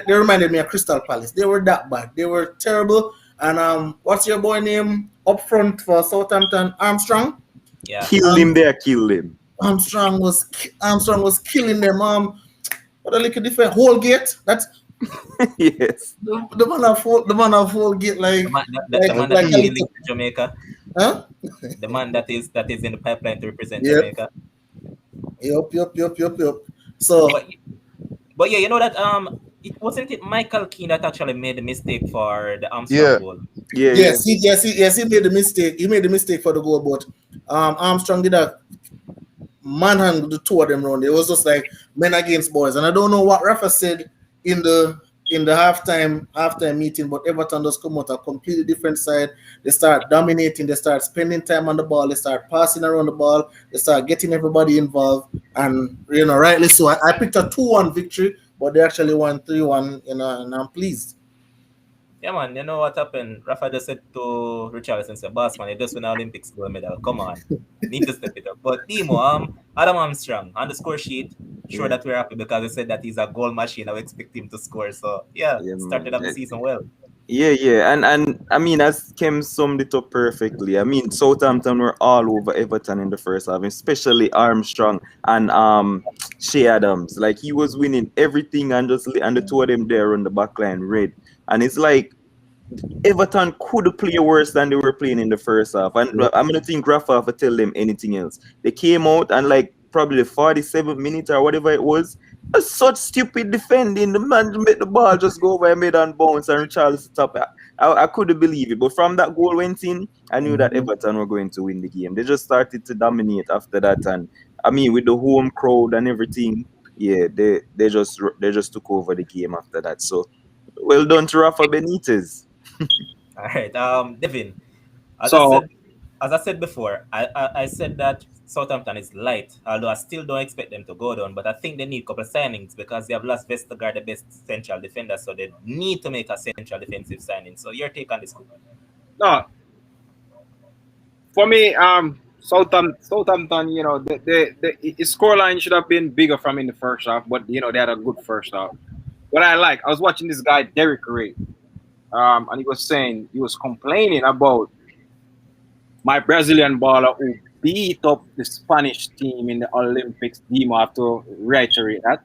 reminded me of Crystal Palace. They were that bad. They were terrible. And what's your boy name up front for Southampton? Armstrong. Yeah. Kill him there, kill him. Armstrong was killing them. What a little different. Holgate. That's Yes. the man of Holgate like The man that like is a in little, Jamaica. huh? The man that is in the pipeline to represent Yep. Jamaica. Yup. So But yeah, you know that wasn't it Michael Keane that actually made the mistake for the Armstrong Yeah. goal? Yeah, yes, he made the mistake. He made the mistake for the goal, but Armstrong did a manhandle the two of them round. It was just like men against boys, and I don't know what Rafa said in the halftime meeting, but Everton just come out a completely different side. They start dominating. They start spending time on the ball. They start passing around the ball. They start getting everybody involved, and rightly so. I picked a 2-1 victory, but they actually won 3-1. And I'm pleased. Yeah, man. You know what happened? Rafa just said to Richarlison, "Say, boss, man, you just win the Olympics gold medal. Come on, need to step it up." But Timo, Adam Armstrong on the score sheet, sure that we're happy because they said that he's a goal machine. I expect him to score. So yeah, Yeah, started man. up the season well. Yeah, and I mean, as Kem summed it up perfectly. I mean, Southampton were all over Everton in the first half, especially Armstrong and Shea Adams. Like he was winning everything, and and the two of them there on the back line red. And it's like Everton could play worse than they were playing in the first half. And I'm gonna think Rafa to tell them anything else. They came out and like probably the 47th minute or whatever it was. Such stupid defending. The man made the ball just go over and made and bounce and Charles top. I couldn't believe it. But from that goal went in, I knew that Everton were going to win the game. They just started to dominate after that. And I mean with the home crowd and everything, yeah, they just took over the game after that. So well done to Rafa Benitez. All right, Devin. As I So said, as I said before, I said that Southampton is light, although I still don't expect them to go down. But I think they need a couple of signings because they have lost Vestergaard, the best central defender, so they need to make a central defensive signing. So your take on this? no, for me, Southampton, the scoreline should have been bigger from in the first half, but they had a good first half. What I was watching this guy Derek Ray, and he was complaining about my Brazilian baller who beat up the Spanish team in the Olympics. Dimo, I have to reiterate that,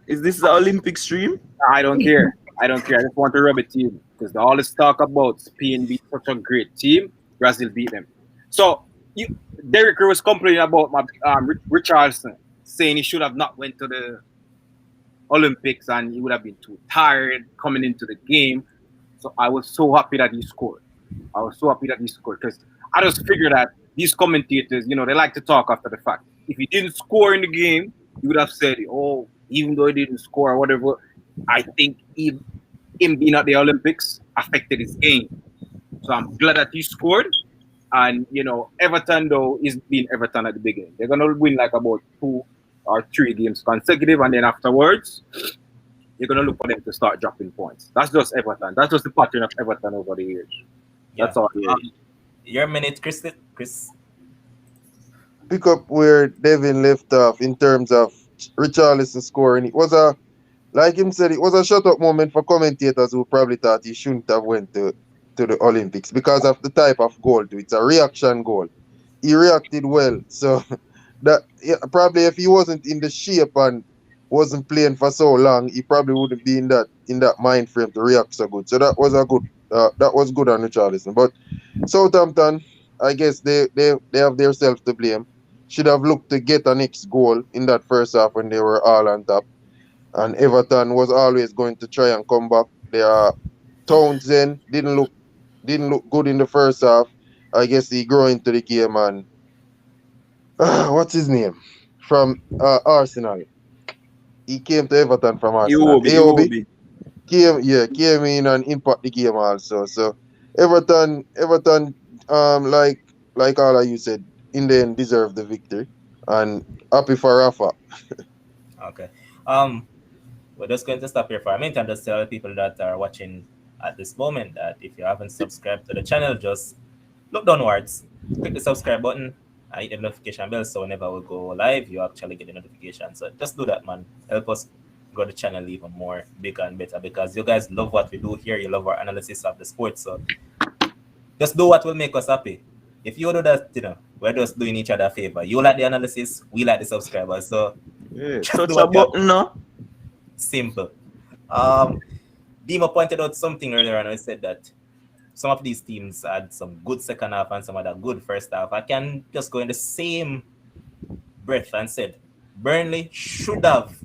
Is this the Olympic stream? I don't care. I just want to rub it to you because all this talk about Spain beat such a great team, Brazil beat them. So Derek was complaining about my Richarlison, saying he should have not went to the Olympics and he would have been too tired coming into the game. So I was so happy that he scored. Because I just figured that these commentators, they like to talk after the fact. If he didn't score in the game, he would have said, "Oh, even though he didn't score or whatever, I think him being at the Olympics affected his game." So I'm glad that he scored. And Everton though is being Everton at the beginning. They're gonna win like about 2 or 3 games consecutive, and then afterwards, you're gonna look for them to start dropping points. That's just Everton. That's just the pattern of Everton over the years. That's all. Your minute, Chris. Pick up where Devin left off in terms of Richarlison scoring. It was like him said, it was a shut up moment for commentators who probably thought he shouldn't have went to the Olympics because of the type of goal. It's a reaction goal. He reacted well. So that probably if he wasn't in the shape and wasn't playing for so long, he probably wouldn't be in that mind frame to react so good. So that was good on Richarlison. But Southampton, I guess they have themselves to blame. Should have looked to get a next goal in that first half when they were all on top. And Everton was always going to try and come back. Their Townsend didn't look good in the first half. I guess he grew into the game and what's his name from Arsenal. he came to Everton from Arsenal. Iwobi, AOB Iwobi. came in and impact the game also. So Everton, like all of you said, in the end deserved the victory, and happy for Rafa. Okay. We're just going to stop here for a minute and just tell people that are watching at this moment that if you haven't subscribed to the channel, just look downwards, click the subscribe button, and hit the notification bell so whenever we go live, you actually get the notification. So just do that, man. Help us grow the channel even more bigger and better because you guys love what we do here. You love our analysis of the sport. So just do what will make us happy. If you do that, we're just doing each other a favor. You like the analysis, we like the subscribers. So Yeah, just touch do a what you have to button now. Simple. Dima pointed out something earlier and I said that some of these teams had some good second half and some other good first half. I can just go in the same breath and said Burnley should have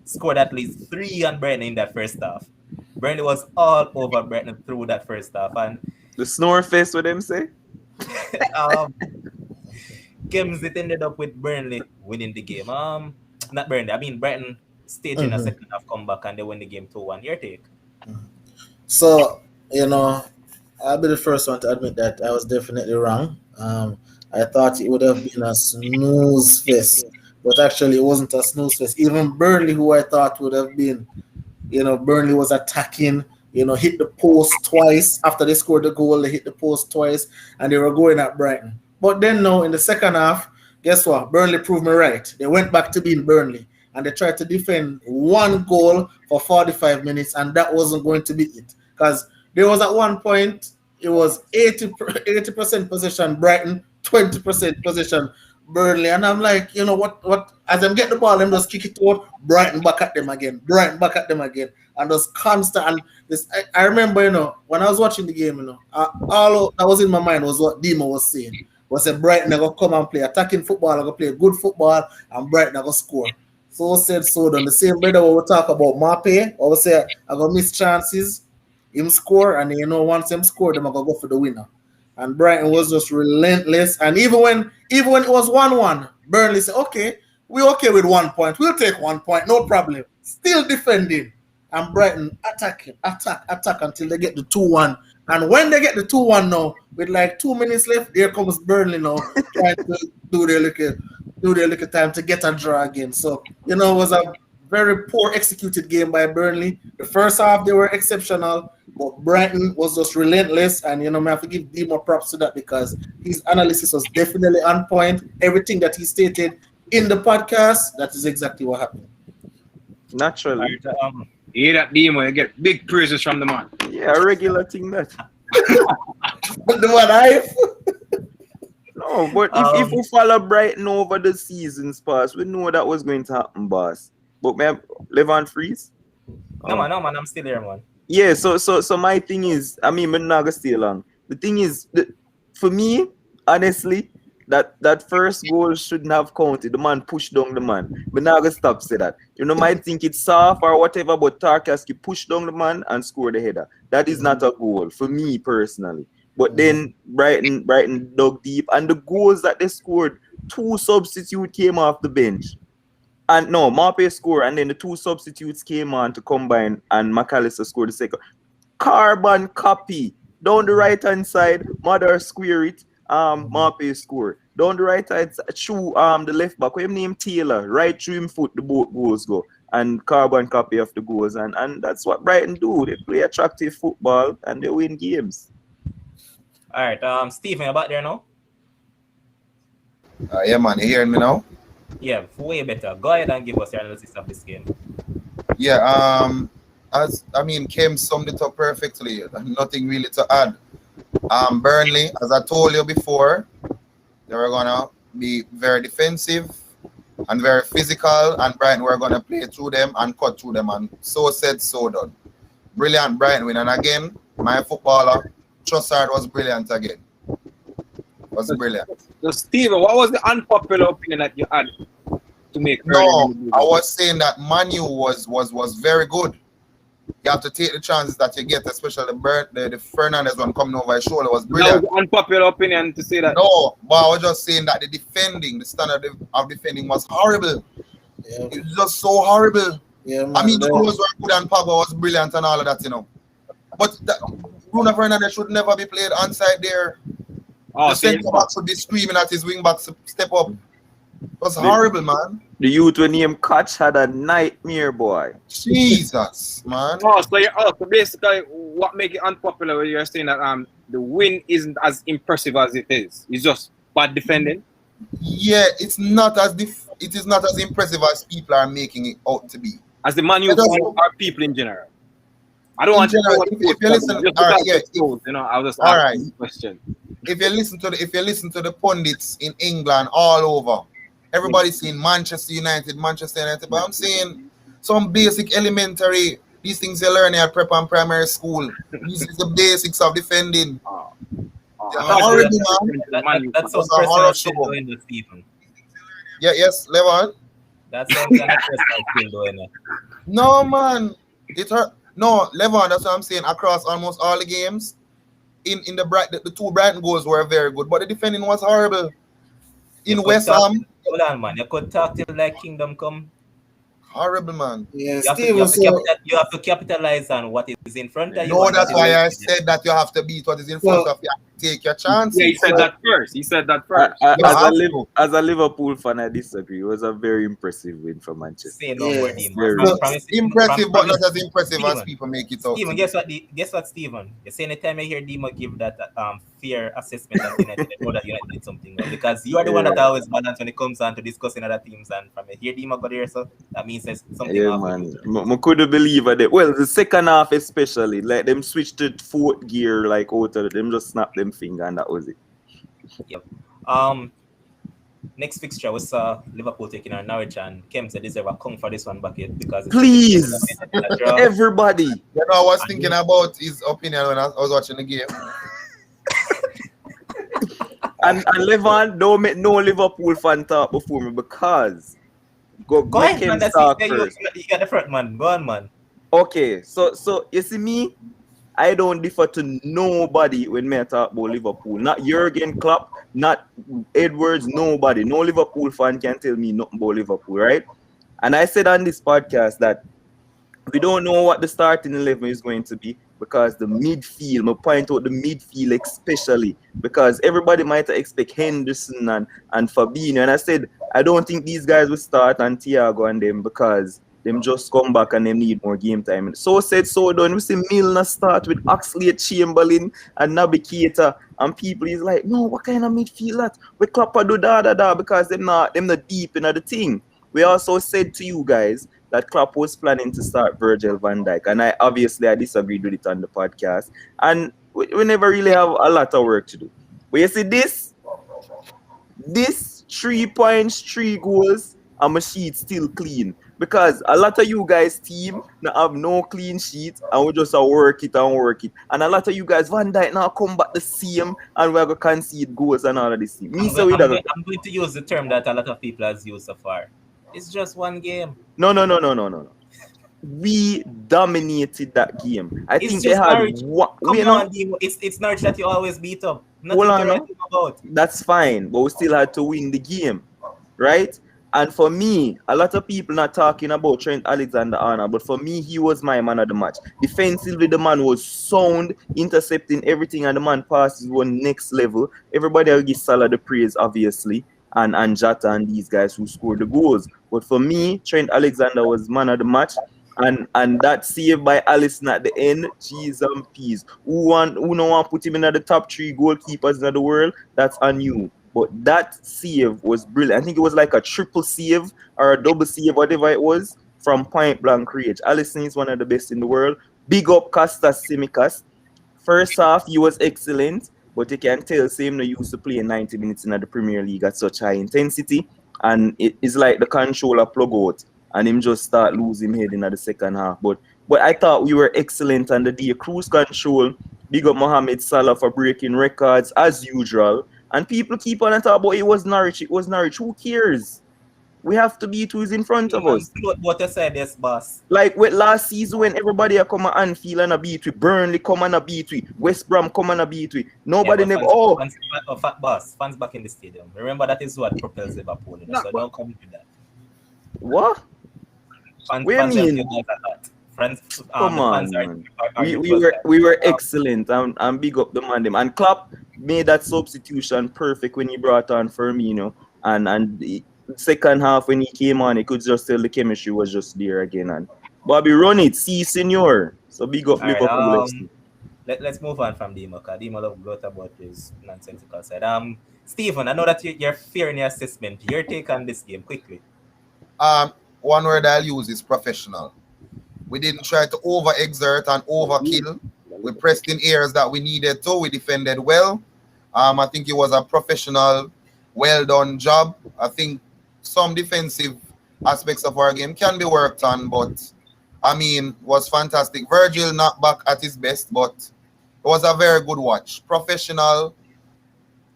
scored at least 3 on Brighton in that first half. Burnley was all over Brighton through that first half and The snore face, what them say? games it ended up with Burnley winning the game. Not Burnley, I mean Brighton staging a second half comeback and they win the game 2-1. Your take? So, I'll be the first one to admit that I was definitely wrong. I thought it would have been a snooze fest, but actually it wasn't a snooze fest. Even Burnley, who I thought would have been, Burnley was attacking, hit the post twice. After they scored the goal, they hit the post twice, and they were going at Brighton. But then now, in the second half, guess what? Burnley proved me right. They went back to being Burnley, and they tried to defend one goal for 45 minutes, and that wasn't going to be it. Because there was at one point, it was 80% possession Brighton, 20% possession Burnley. And I'm like, what? As I'm getting the ball, them just kick it out, Brighton back at them again, Brighton back at them again. And just constant. And this, I remember, when I was watching the game, all that was in my mind was what Dima was saying. Was that Brighton are going to come and play attacking football, are going to play good football, and Brighton are going to score. So said, so done. The same brother when we talk about Mape, I would say I'm going to miss chances, him score, and once him score, them are going to go for the winner. And Brighton was just relentless. And even when it was 1-1, Burnley said, okay, we're okay with 1 point. We'll take 1 point, no problem. Still defending. And Brighton attack until they get the 2-1. And when they get the 2-1 now, with like 2 minutes left, here comes Burnley now, trying to do their little time to get a draw again. So, it was a very poor executed game by Burnley. The first half, they were exceptional, but Brighton was just relentless. And, I have to give Dimo props to that because his analysis was definitely on point. Everything that he stated in the podcast, that is exactly what happened. Naturally. You hear that, Demo? You get big praises from the man. Yeah, a regular thing that. The one I... No, but if we follow Brighton over the seasons past, we know that was going to happen, boss. But may I live on freeze? No man, I'm still here, man. Yeah, so my thing is, I mean, I'm not gonna stay long. The thing is, for me, honestly, that first goal shouldn't have counted. The man pushed down the man. But now I'm gonna stop say that. Might think it's soft or whatever, but Tarkowski pushed down the man and scored the header. That is not a goal for me personally. But then Brighton dug deep, and the goals that they scored, 2 substitutes came off the bench. And no, Mape scored, and then the 2 substitutes came on to combine, and McAllister scored the second. Carbon copy down the right hand side, Mother square it, Mape score. Down the right hand side, through the left back, him name Taylor, right through him foot, the both goals go. And carbon copy of the goals, and that's what Brighton do. They play attractive football and they win games. All right, Stephen, about there now? Yeah, man, you hearing me now? Yeah, way better. Go ahead and give us your analysis of this game. Yeah, Kim summed it up perfectly. Nothing really to add. Burnley, as I told you before, they were gonna be very defensive and very physical, and Brighton were gonna play through them and cut through them, and so said, so done. Brilliant Brighton win, and again, my footballer Trossard was brilliant again. Was brilliant. So, Steven, what was the unpopular opinion that you had to make? No, I was saying that Manu was very good. You have to take the chances that you get, especially the Fernandez one coming over his shoulder was brilliant. That was the unpopular opinion to say that. No, but I was just saying that the standard of defending was horrible. Yeah, It was just so horrible. yeah, man. I mean, the goals were good and Pogba was brilliant and all of that, But Bruno Fernandes should never be played onside there. Oh, The centre back should be screaming at his wing back to step up. It was horrible, man. The youth when him catch had a nightmare, boy. Jesus, man. So basically, what make it unpopular when you're saying that the win isn't as impressive as it is. It's just bad defending. Yeah, it is not as impressive as people are making it out to be. As the Man U are people in general. I don't In want general, to if you listen, all right, yeah, I'll just all ask right. you a question. If you listen to the pundits in England all over, everybody's saying Manchester United, but I'm saying some basic elementary, these things you learn at prep and primary school. These is the basics of defending. That's some personal skill doing it, Stephen. Yeah, yes, Levon. That's some kind of personal skill doing it. No, man. It hurt. No, Levon, that's what I'm saying. Across almost all the games, in the two Brighton goals were very good, but the defending was horrible. In West Ham. Hold on, man. You could talk till like Kingdom Come. Horrible, man. Yeah, you have to capitalize on what is in front of you. No, that's why I said that you have to beat what is in front of you. Take your chances. Yeah, he said that first. As a Liverpool fan, I disagree. It was a very impressive win for Manchester. Say no more, impressive, but not as impressive as people make it out. Stephen, guess what, Stephen? You say anytime you hear Demo give that fair assessment of United, you know that United did something wrong. Because you are the one that always balance when it comes on to discussing other teams, and from here Demo got here, so that means there's something yeah, man. I couldn't believe it. Well, the second half especially, like them switched to fourth gear, like out of them just snapped them finger, and that was it. Yep. Next fixture was Liverpool taking on Norwich, and Kem said deserve a come for this one bucket because please, everybody. You know, I was thinking about his opinion when I was watching the game. and Levon, don't make no Liverpool fan talk before me because go ahead, Kem man. talk first. You got the front, man. Go on, man. Okay, so you see me, I don't differ to nobody when I talk about Liverpool. Not Jurgen Klopp, not Edwards, nobody. No Liverpool fan can tell me nothing about Liverpool, right? And I said on this podcast that we don't know what the starting 11 is going to be because the midfield, I point out the midfield especially, because everybody might expect Henderson and Fabinho. And I said, I don't think these guys will start on Thiago and them because them just come back and them need more game time. So said, so done. We see Milner start with Oxley, Chamberlain, and Naby Keita, and people is like, no, what kind of midfield that? We Klopp do da because them not deep in the thing. We also said to you guys that Klopp was planning to start Virgil van Dijk, and I disagreed with it on the podcast, and we never really have a lot of work to do. But you see this 3 points, 3 goals, and my sheet still clean. Because a lot of you guys team now have no clean sheet and we just work it. And a lot of you guys, Van Dijk now come back the same and we're going to concede goals and all of this. I'm going to use the term that a lot of people has used so far. It's just one game. No. We dominated that game. I think they had Norwich. It's Norwich that you always beat up. Nothing to write about. That's fine, but we still had to win the game, right? And for me, a lot of people not talking about Trent Alexander-Arnold, but for me, he was my man of the match. Defensively, the man was sound, intercepting everything, and the man passes one next level. Everybody will give Salah the praise, obviously, and Jota and these guys who scored the goals. But for me, Trent Alexander was man of the match. And that save by Alisson at the end, cheese and peas. Who no want put him in the top 3 goalkeepers in the world? That's on you. But that save was brilliant. I think it was like a triple save or a double save, whatever it was, from point blank range. Alisson is one of the best in the world. Big up Kostas Tsimikas. First half, he was excellent, but you can tell same no used to play 90 minutes in the Premier League at such high intensity. And it is like the controller plug out, and him just start losing head in the second half. But I thought we were excellent on the day. Cruise control. Big up Mohamed Salah for breaking records as usual. And people keep on talking about it was Norwich. Who cares? We have to beat who is in front of us. What I said, yes, boss. Like with last season when everybody come and Anfield and a beat with Burnley come and a beat with West Brom come and a beat with. Nobody never. Fans back in the stadium. Remember that is what propels Liverpool. So don't come with that. What? Fans, What do you fans them mean? feel like that. Friends, Come the fans on, man. are We the we plus were guys. we were excellent and big up the man them. And Klopp made that substitution perfect when he brought on Firmino and the second half when he came on, he could just tell the chemistry was just there again. And Bobby run it, see senior. So big up All right. Liverpool FC. Let's move on from Demo, because Demo love growth about his nonsensical side. Stephen, I know that you're fair in your assessment. Your take on this game quickly. One word I'll use is professional. We didn't try to overexert and overkill. We pressed in areas that we needed to. We defended well. I think it was a professional, well done job. I think some defensive aspects of our game can be worked on, but I mean, was fantastic. Virgil not back at his best, but it was a very good watch. Professional,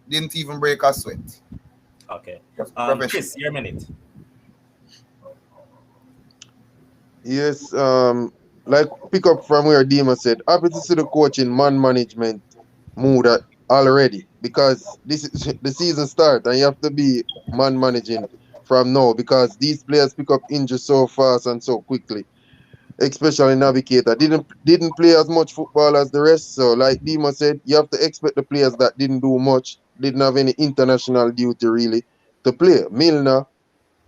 didn't even break a sweat. Okay. Just professional. Chris, your minute. Yes, like pick up from where Dima said, happy to see the coach in man management mood already, because this is the season start and you have to be man managing from now, because these players pick up injuries so fast and so quickly, especially Navigator. Didn't play as much football as the rest. So like Dima said, you have to expect the players that didn't do much, didn't have any international duty really to play. Milner,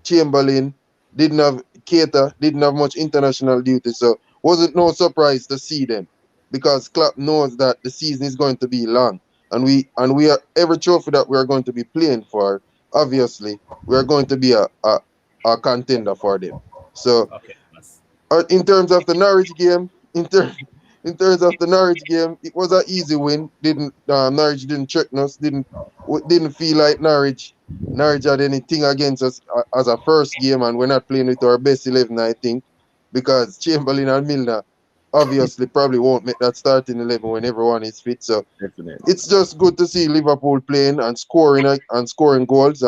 Chamberlain, didn't have Keita, didn't have much international duty. So wasn't no surprise to see them, because Klopp knows that the season is going to be long. And we are every trophy that we are going to be playing for, obviously, we are going to be a contender for them. So Okay. Yes. in terms of the Norwich game, in terms of the Norwich game, it was an easy win. Didn't Norwich didn't threaten us. Didn't feel like Norwich had anything against us as a first game, and we're not playing with our best 11, I think, because Chamberlain and Milner obviously probably won't make that starting 11 when everyone is fit. So Definitely. it's just good to see Liverpool playing and scoring goals.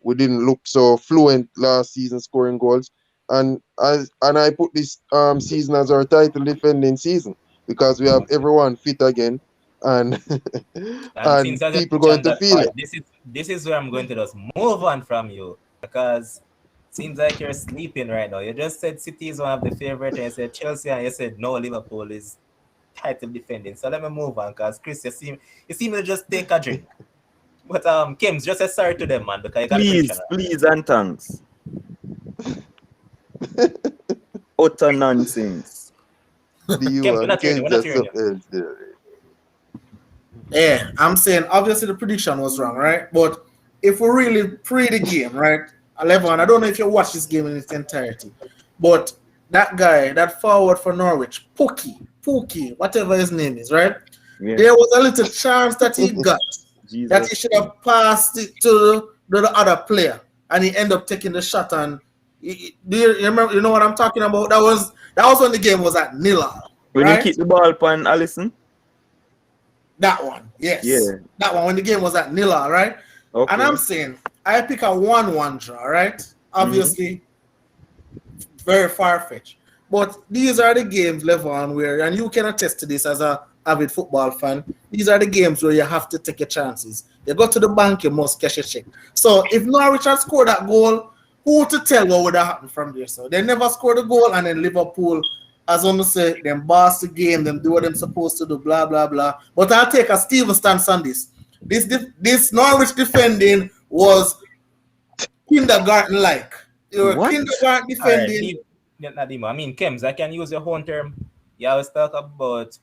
We didn't look so fluent last season scoring goals, and I put this season as our title defending season, because we have everyone fit again, and And and since I just people going mentioned to that feel part, it. this is where I'm going to just move on from you, because seems like you're sleeping right now. You just said City is one of the favorite, and you said Chelsea, and you said no, Liverpool is title defending. So let me move on, because Chris, you seem to just take a drink. But Kims, just say sorry to them, man, because you got the prediction. Please and thanks. Utter nonsense. Kims, we're not hearing you. We're not hearing you. Else there. Yeah, I'm saying obviously the prediction was wrong, right? But if we really pre the game, right? 11, I don't know if you watched this game in its entirety, but that guy, that forward for Norwich, Pookie, whatever his name is, right? Yeah. There was a little chance that he got that he should have passed it to the other player, and he ended up taking the shot. And do you remember? You know what I'm talking about? That was when the game was at 0-0. When right? you keep the ball upon Allison? That one, yes. Yeah. That one when the game was at 0-0, right? Okay. And I'm saying I pick a 1-1 draw, right? Obviously, very far-fetched. But these are the games, Levon, where, and you can attest to this as a avid football fan, these are the games where you have to take your chances. You go to the bank, you must cash a check. So if Norwich had scored that goal, who to tell what would have happened from there? So they never scored a goal, and then Liverpool, as I say, them boss the game, them do what them supposed to do, blah, blah, blah. But I'll take a Steven stance on this. This Norwich defending was kindergarten-like. They were What? kindergarten defending. Nadimo, I mean, Kims, I can use your own term. You always talk about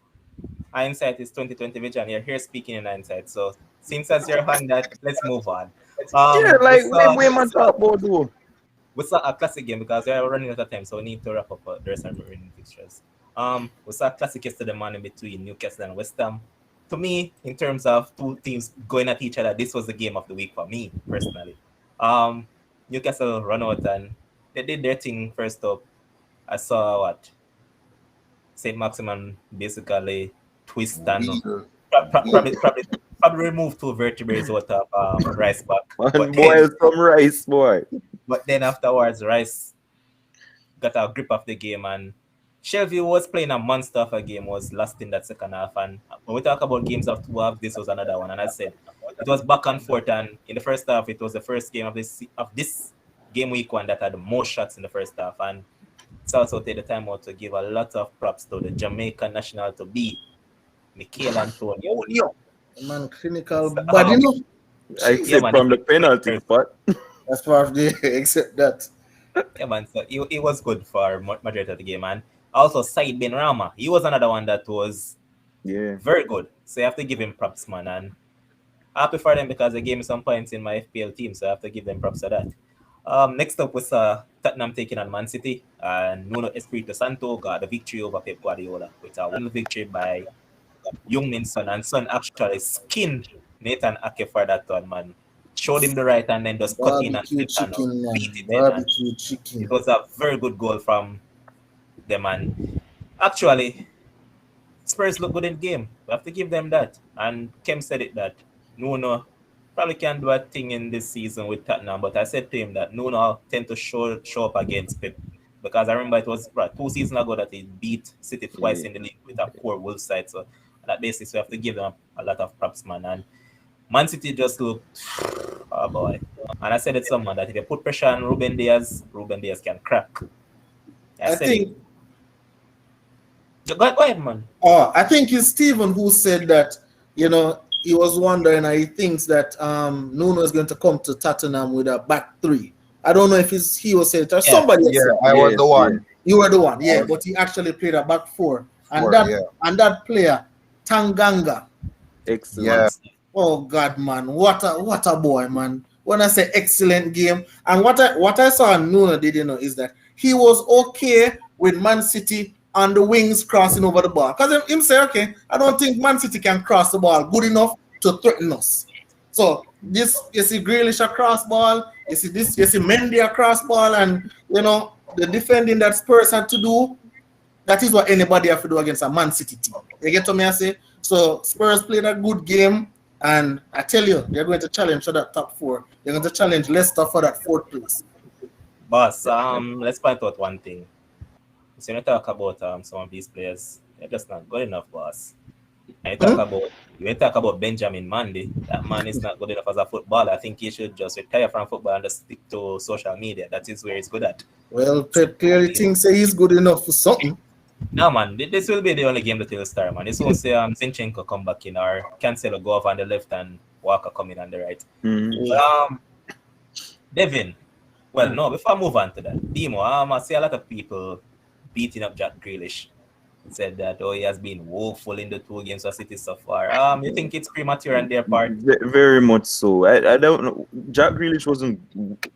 hindsight is 2020 vision. You're here speaking in hindsight. So since as you're on that, let's move on. Yeah, like when man talk about though. We saw a classic game because we are running out of time, so we need to wrap up the rest of the remaining fixtures. We saw a classic yesterday morning between Newcastle and West Ham. To me, in terms of two teams going at each other, this was the game of the week for me personally. Newcastle run out and they did their thing first up. I saw what Saint Maximin basically twist and probably remove two vertebrae out of Rice back. And boil some rice, boy. But then afterwards, Rice got a grip of the game, and Shelby was playing a monster of a game, was lost in that second half. And when we talk about games of two halves, this was another one. And I said it was back and forth. And in the first half, it was the first game of this game week 1 that had the most shots in the first half. And it's also take the time out to give a lot of props to the Jamaican national to be Michael Antonio. Man, clinical, but you know, Except man, from the penalty spot. as far as they except that. Yeah, man. So it was good for majority of the game, man. Also, Said Ben Rama, he was another one that was very good. So you have to give him props, man. And happy for them because they gave me some points in my FPL team, so I have to give them props for that. Next up was Tottenham taking on Man City, and Nuno Espirito Santo got the victory over Pep Guardiola with a 1 victory by Young Son, and Son actually skinned Nathan Ake for that one, man. Showed him the right and then just cut in and beat it in. And it was a very good goal from them, and actually Spurs look good in the game. We have to give them that. And Kem said it that Nuno probably can do a thing in this season with Tottenham, but I said to him that Nuno tend to show up against Pep, because I remember it was 2 seasons ago that he beat City twice in the league with a poor Wolves side. So on that basis, we have to give them a lot of props, man. And Man City just looked, oh boy. And I said it to someone that if you put pressure on Ruben Diaz can crack. I think. Go ahead, man. Oh, I think it's Stephen who said that, you know, he was wondering, and he thinks that Nuno is going to come to Tottenham with a back 3. I don't know if he was saying it or somebody else. Yeah, I was the one. You were the one, yeah, but he actually played a back 4. And that player, Tanganga. Excellent. Yeah. Oh God, man, what a boy, man. When I say excellent game, and what I saw Nuno did, you know, is that he was okay with Man City on the wings crossing over the ball. Because him say, okay, I don't think Man City can cross the ball good enough to threaten us. So this, you see Grealish across ball, you see Mendy across ball, and you know, the defending that Spurs had to do, that is what anybody have to do against a Man City team. You get to me, I say? So Spurs played a good game, and I tell you, they're going to challenge for that top 4. They're going to challenge Leicester for that 4th place. Boss, let's point out one thing. So when you talk about some of these players, they're just not good enough, boss. And you talk about Benjamin Mendy, that man is not good enough as a footballer. I think he should just retire from football and just stick to social media. That is where he's good at. Well, Pep clearly thinks he's good enough for something. No, man, this will be the only game that he'll start, man. This won't say Zinchenko come back in or Cancelo go off on the left and Walker come in on the right. Devin, well, no, before I move on to that, Demo, I see a lot of people beating up Jack Grealish. Said that he has been woeful in the 2 games for City so far. You think it's premature on their part? Very much so. I don't know. Jack Grealish wasn't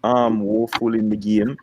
woeful in the game.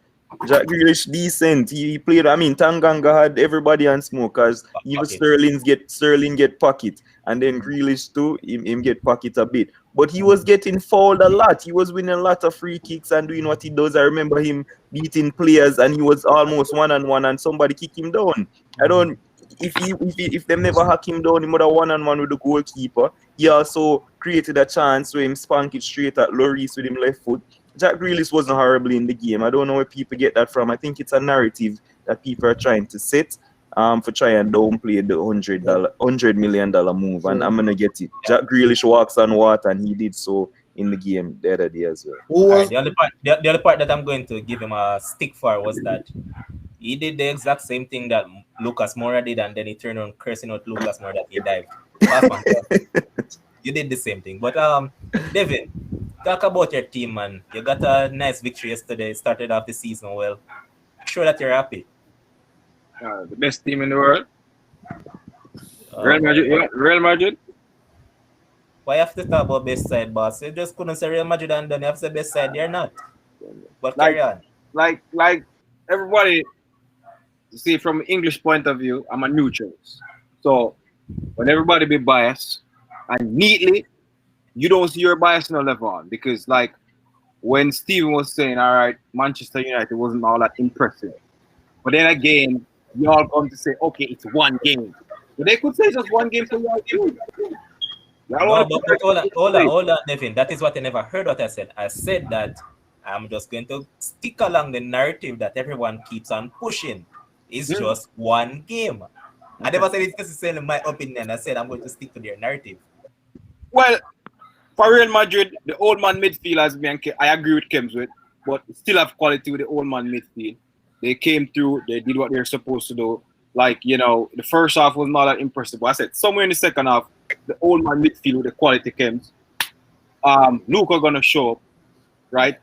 Jack Grealish decent. He played. I mean, Tanganga had everybody on smoke, because even Sterling get pocket, and then Grealish too. Him get pocket a bit. But he was getting fouled a lot. He was winning a lot of free kicks and doing what he does. I remember him beating players, and he was almost 1-on-1, and somebody kicked him down. I don't. If them never hack him down, he would have 1-on-1 with the goalkeeper. He also created a chance where him spank it straight at Lloris with him left foot. Jack Grealish wasn't horrible in the game. I don't know where people get that from. I think it's a narrative that people are trying to set for try and downplay the $100 million move, and I'm gonna get it. Jack Grealish walks on water, and he did so in the game the other day as well. Right, the other part that I'm going to give him a stick for was that he did the exact same thing that Lucas Moura did, and then he turned around cursing out Lucas Moura that he dived. You did the same thing. But David, talk about your team, man. You got a nice victory yesterday. Started off the season well. Sure that you're happy. The best team in the world. Real Madrid. Yeah, Real Madrid. Why you have to talk about best side, boss? You just couldn't say Real Madrid and then you have to say best side. You're not. But carry on. Like everybody, see, from English point of view, I'm a neutral. So when everybody be biased and neatly, you don't see your bias no level on, because like when Steven was saying, all right, Manchester United wasn't all that impressive. But then again, you all come to say, okay, it's one game. But they could say just one game for y'all too. No, but hold on, Nevin. That is what I never heard what I said. I said that I'm just going to stick along the narrative that everyone keeps on pushing. It's just one game. I never said it's necessarily my opinion. I said I'm going to stick to their narrative. Well, for Real Madrid, the old man midfielders, I agree with Kems with. but still have quality with the old man midfield. They came through, they did what they were supposed to do. Like, the first half was not that impressive. But I said somewhere in the second half, the old man midfield with the quality comes. Luca gonna show up, right?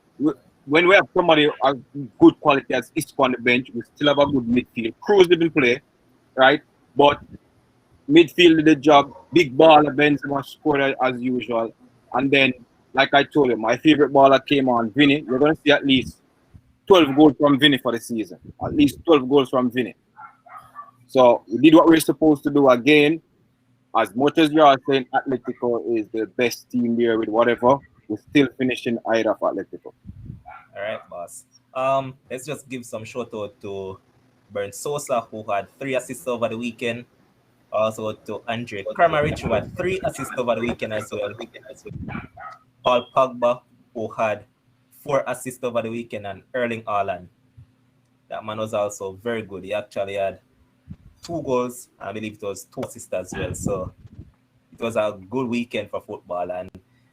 When we have somebody of good quality as Isco on the bench, we still have a good midfield. Cruz didn't play, right? But midfield did the job. Big baller, Benzema scored as usual. And then, like I told you, my favorite baller came on, Vinny. You're going to see at least 12 goals from Vinny for the season. At least 12 goals from Vinny. So we did what we were supposed to do again. As much as you are saying Atletico is the best team there with whatever, we're still finishing ahead of Atletico. All right, boss. Let's just give some shout out to Bernd Sosa, who had 3 assists over the weekend. Also to Andre Kramaric, who had 3 assists over the weekend as well. Paul Pogba, who had 4 assists over the weekend, and Erling Haaland. That man was also very good. He actually had 2 goals. I believe it was 2 assists as well. So it was a good weekend for football. And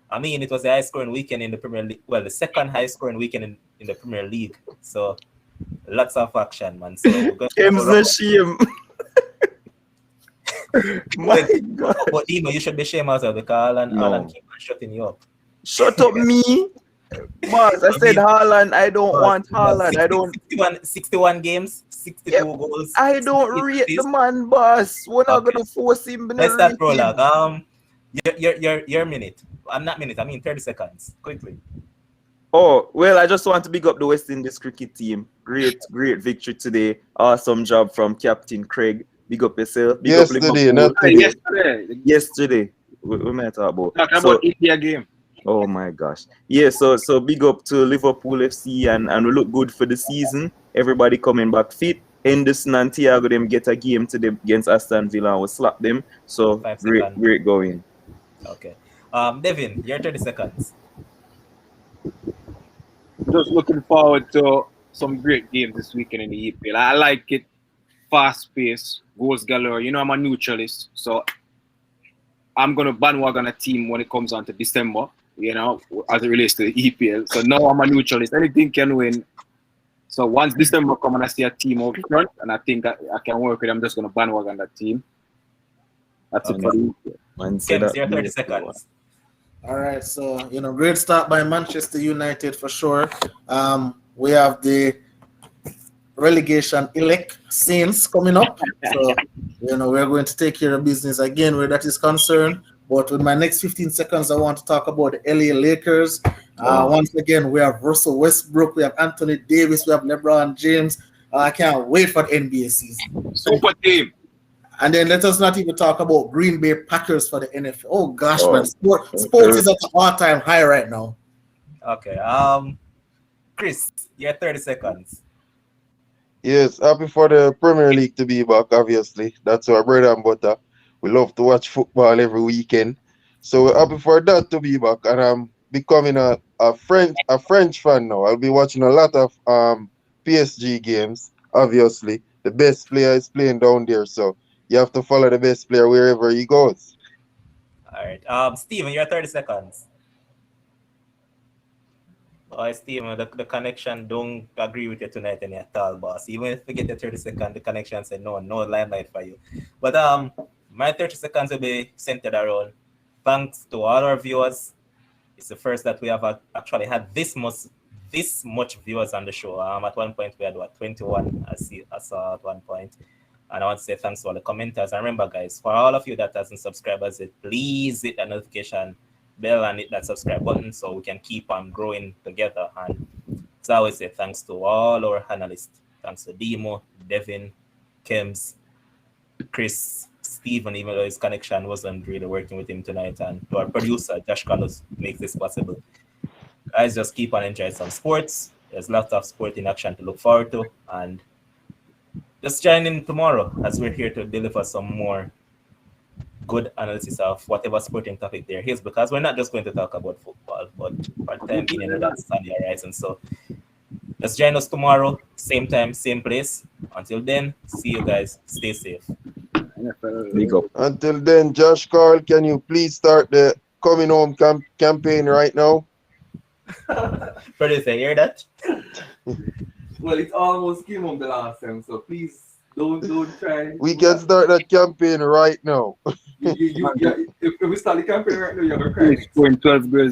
I mean, it was the highest scoring weekend in the Premier League. Well, the second highest scoring weekend in the Premier League. So lots of action, man. So we're going a shame. My God. But Dimo, you should be ashamed as well, because Haaland keep on shutting you up. Shut up, me. Boss, I said Haaland. I don't want Haaland. I don't. 61 games, 62 goals. I don't rate the man, boss. We're not gonna force him. Let's start prologue. Your minute. I'm not minute. I mean 30 seconds. Quickly. Oh well, I just want to big up the West Indies cricket team. Great victory today. Awesome job from Captain Craig. Big up yourself. Big yesterday, up not today. Yesterday. We might talk about. Talking about India game. Oh my gosh. Yeah, so big up to Liverpool FC and we look good for the season. Everybody coming back fit. Henderson and Thiago them get a game today against Aston Villa and we slap them. So great going. Okay. Devin, your 30 seconds. Just looking forward to some great games this weekend in the EPL. I like it. Fast pace, goals galore. I'm a neutralist, so I'm gonna bandwagon a team when it comes on to December, as it relates to the EPL. So now I'm a neutralist. Anything can win. So once December comes and I see a team out front and I think I can work with, I'm just gonna bandwagon that team. That's it for the EPL. Kems, your 30 seconds. All right, so great start by Manchester United for sure. We have the relegation elect Saints coming up, so we're going to take care of business again where that is concerned. But with my next 15 seconds, I want to talk about the LA Lakers. Once again, we have Russell Westbrook, we have Anthony Davis, we have LeBron James. I can't wait for the NBA season. Super team. And then let us not even talk about Green Bay Packers for the NFL. Oh gosh, man, sports is at an all-time high right now. Okay. Chris, you have 30 seconds. Yes, happy for the Premier League to be back, obviously. That's our bread and butter. We love to watch football every weekend. So we're happy for that to be back. And I'm becoming a French fan now. I'll be watching a lot of PSG games, obviously. The best player is playing down there, so you have to follow the best player wherever he goes. All right. Steven, you have 30 seconds. Oh, Steven, the connection don't agree with you tonight in your tall, boss. Even if you get the 30 seconds, the connection said no limelight for you. But my 30 seconds will be centered around thanks to all our viewers. It's the first that we have actually had this much viewers on the show. At one point we had 21. I saw at one point. And I want to say thanks to all the commenters. And remember, guys, for all of you that hasn't subscribed, please hit that notification bell and hit that subscribe button so we can keep on growing together. And so I always say thanks to all our analysts. Thanks to Dimo, Devin, Kems, Chris, Stephen, even though his connection wasn't really working with him tonight, and to our producer, Josh Carlos, makes this possible. Guys, just keep on enjoying some sports. There's lots of sporting action to look forward to, and just join in tomorrow as we're here to deliver some more good analysis of whatever sporting topic there is, because we're not just going to talk about football, but for the time being, that's on the horizon. So just join us tomorrow, same time, same place. Until then, see you guys. Stay safe. Big up. Until then, Josh Carl, can you please start the coming home campaign right now? Producer, hear that? Well, it almost came up the last time, so please don't try. We can start that campaign right now. If we start the campaign right now, you're gonna cry He's next. scoring 12 goals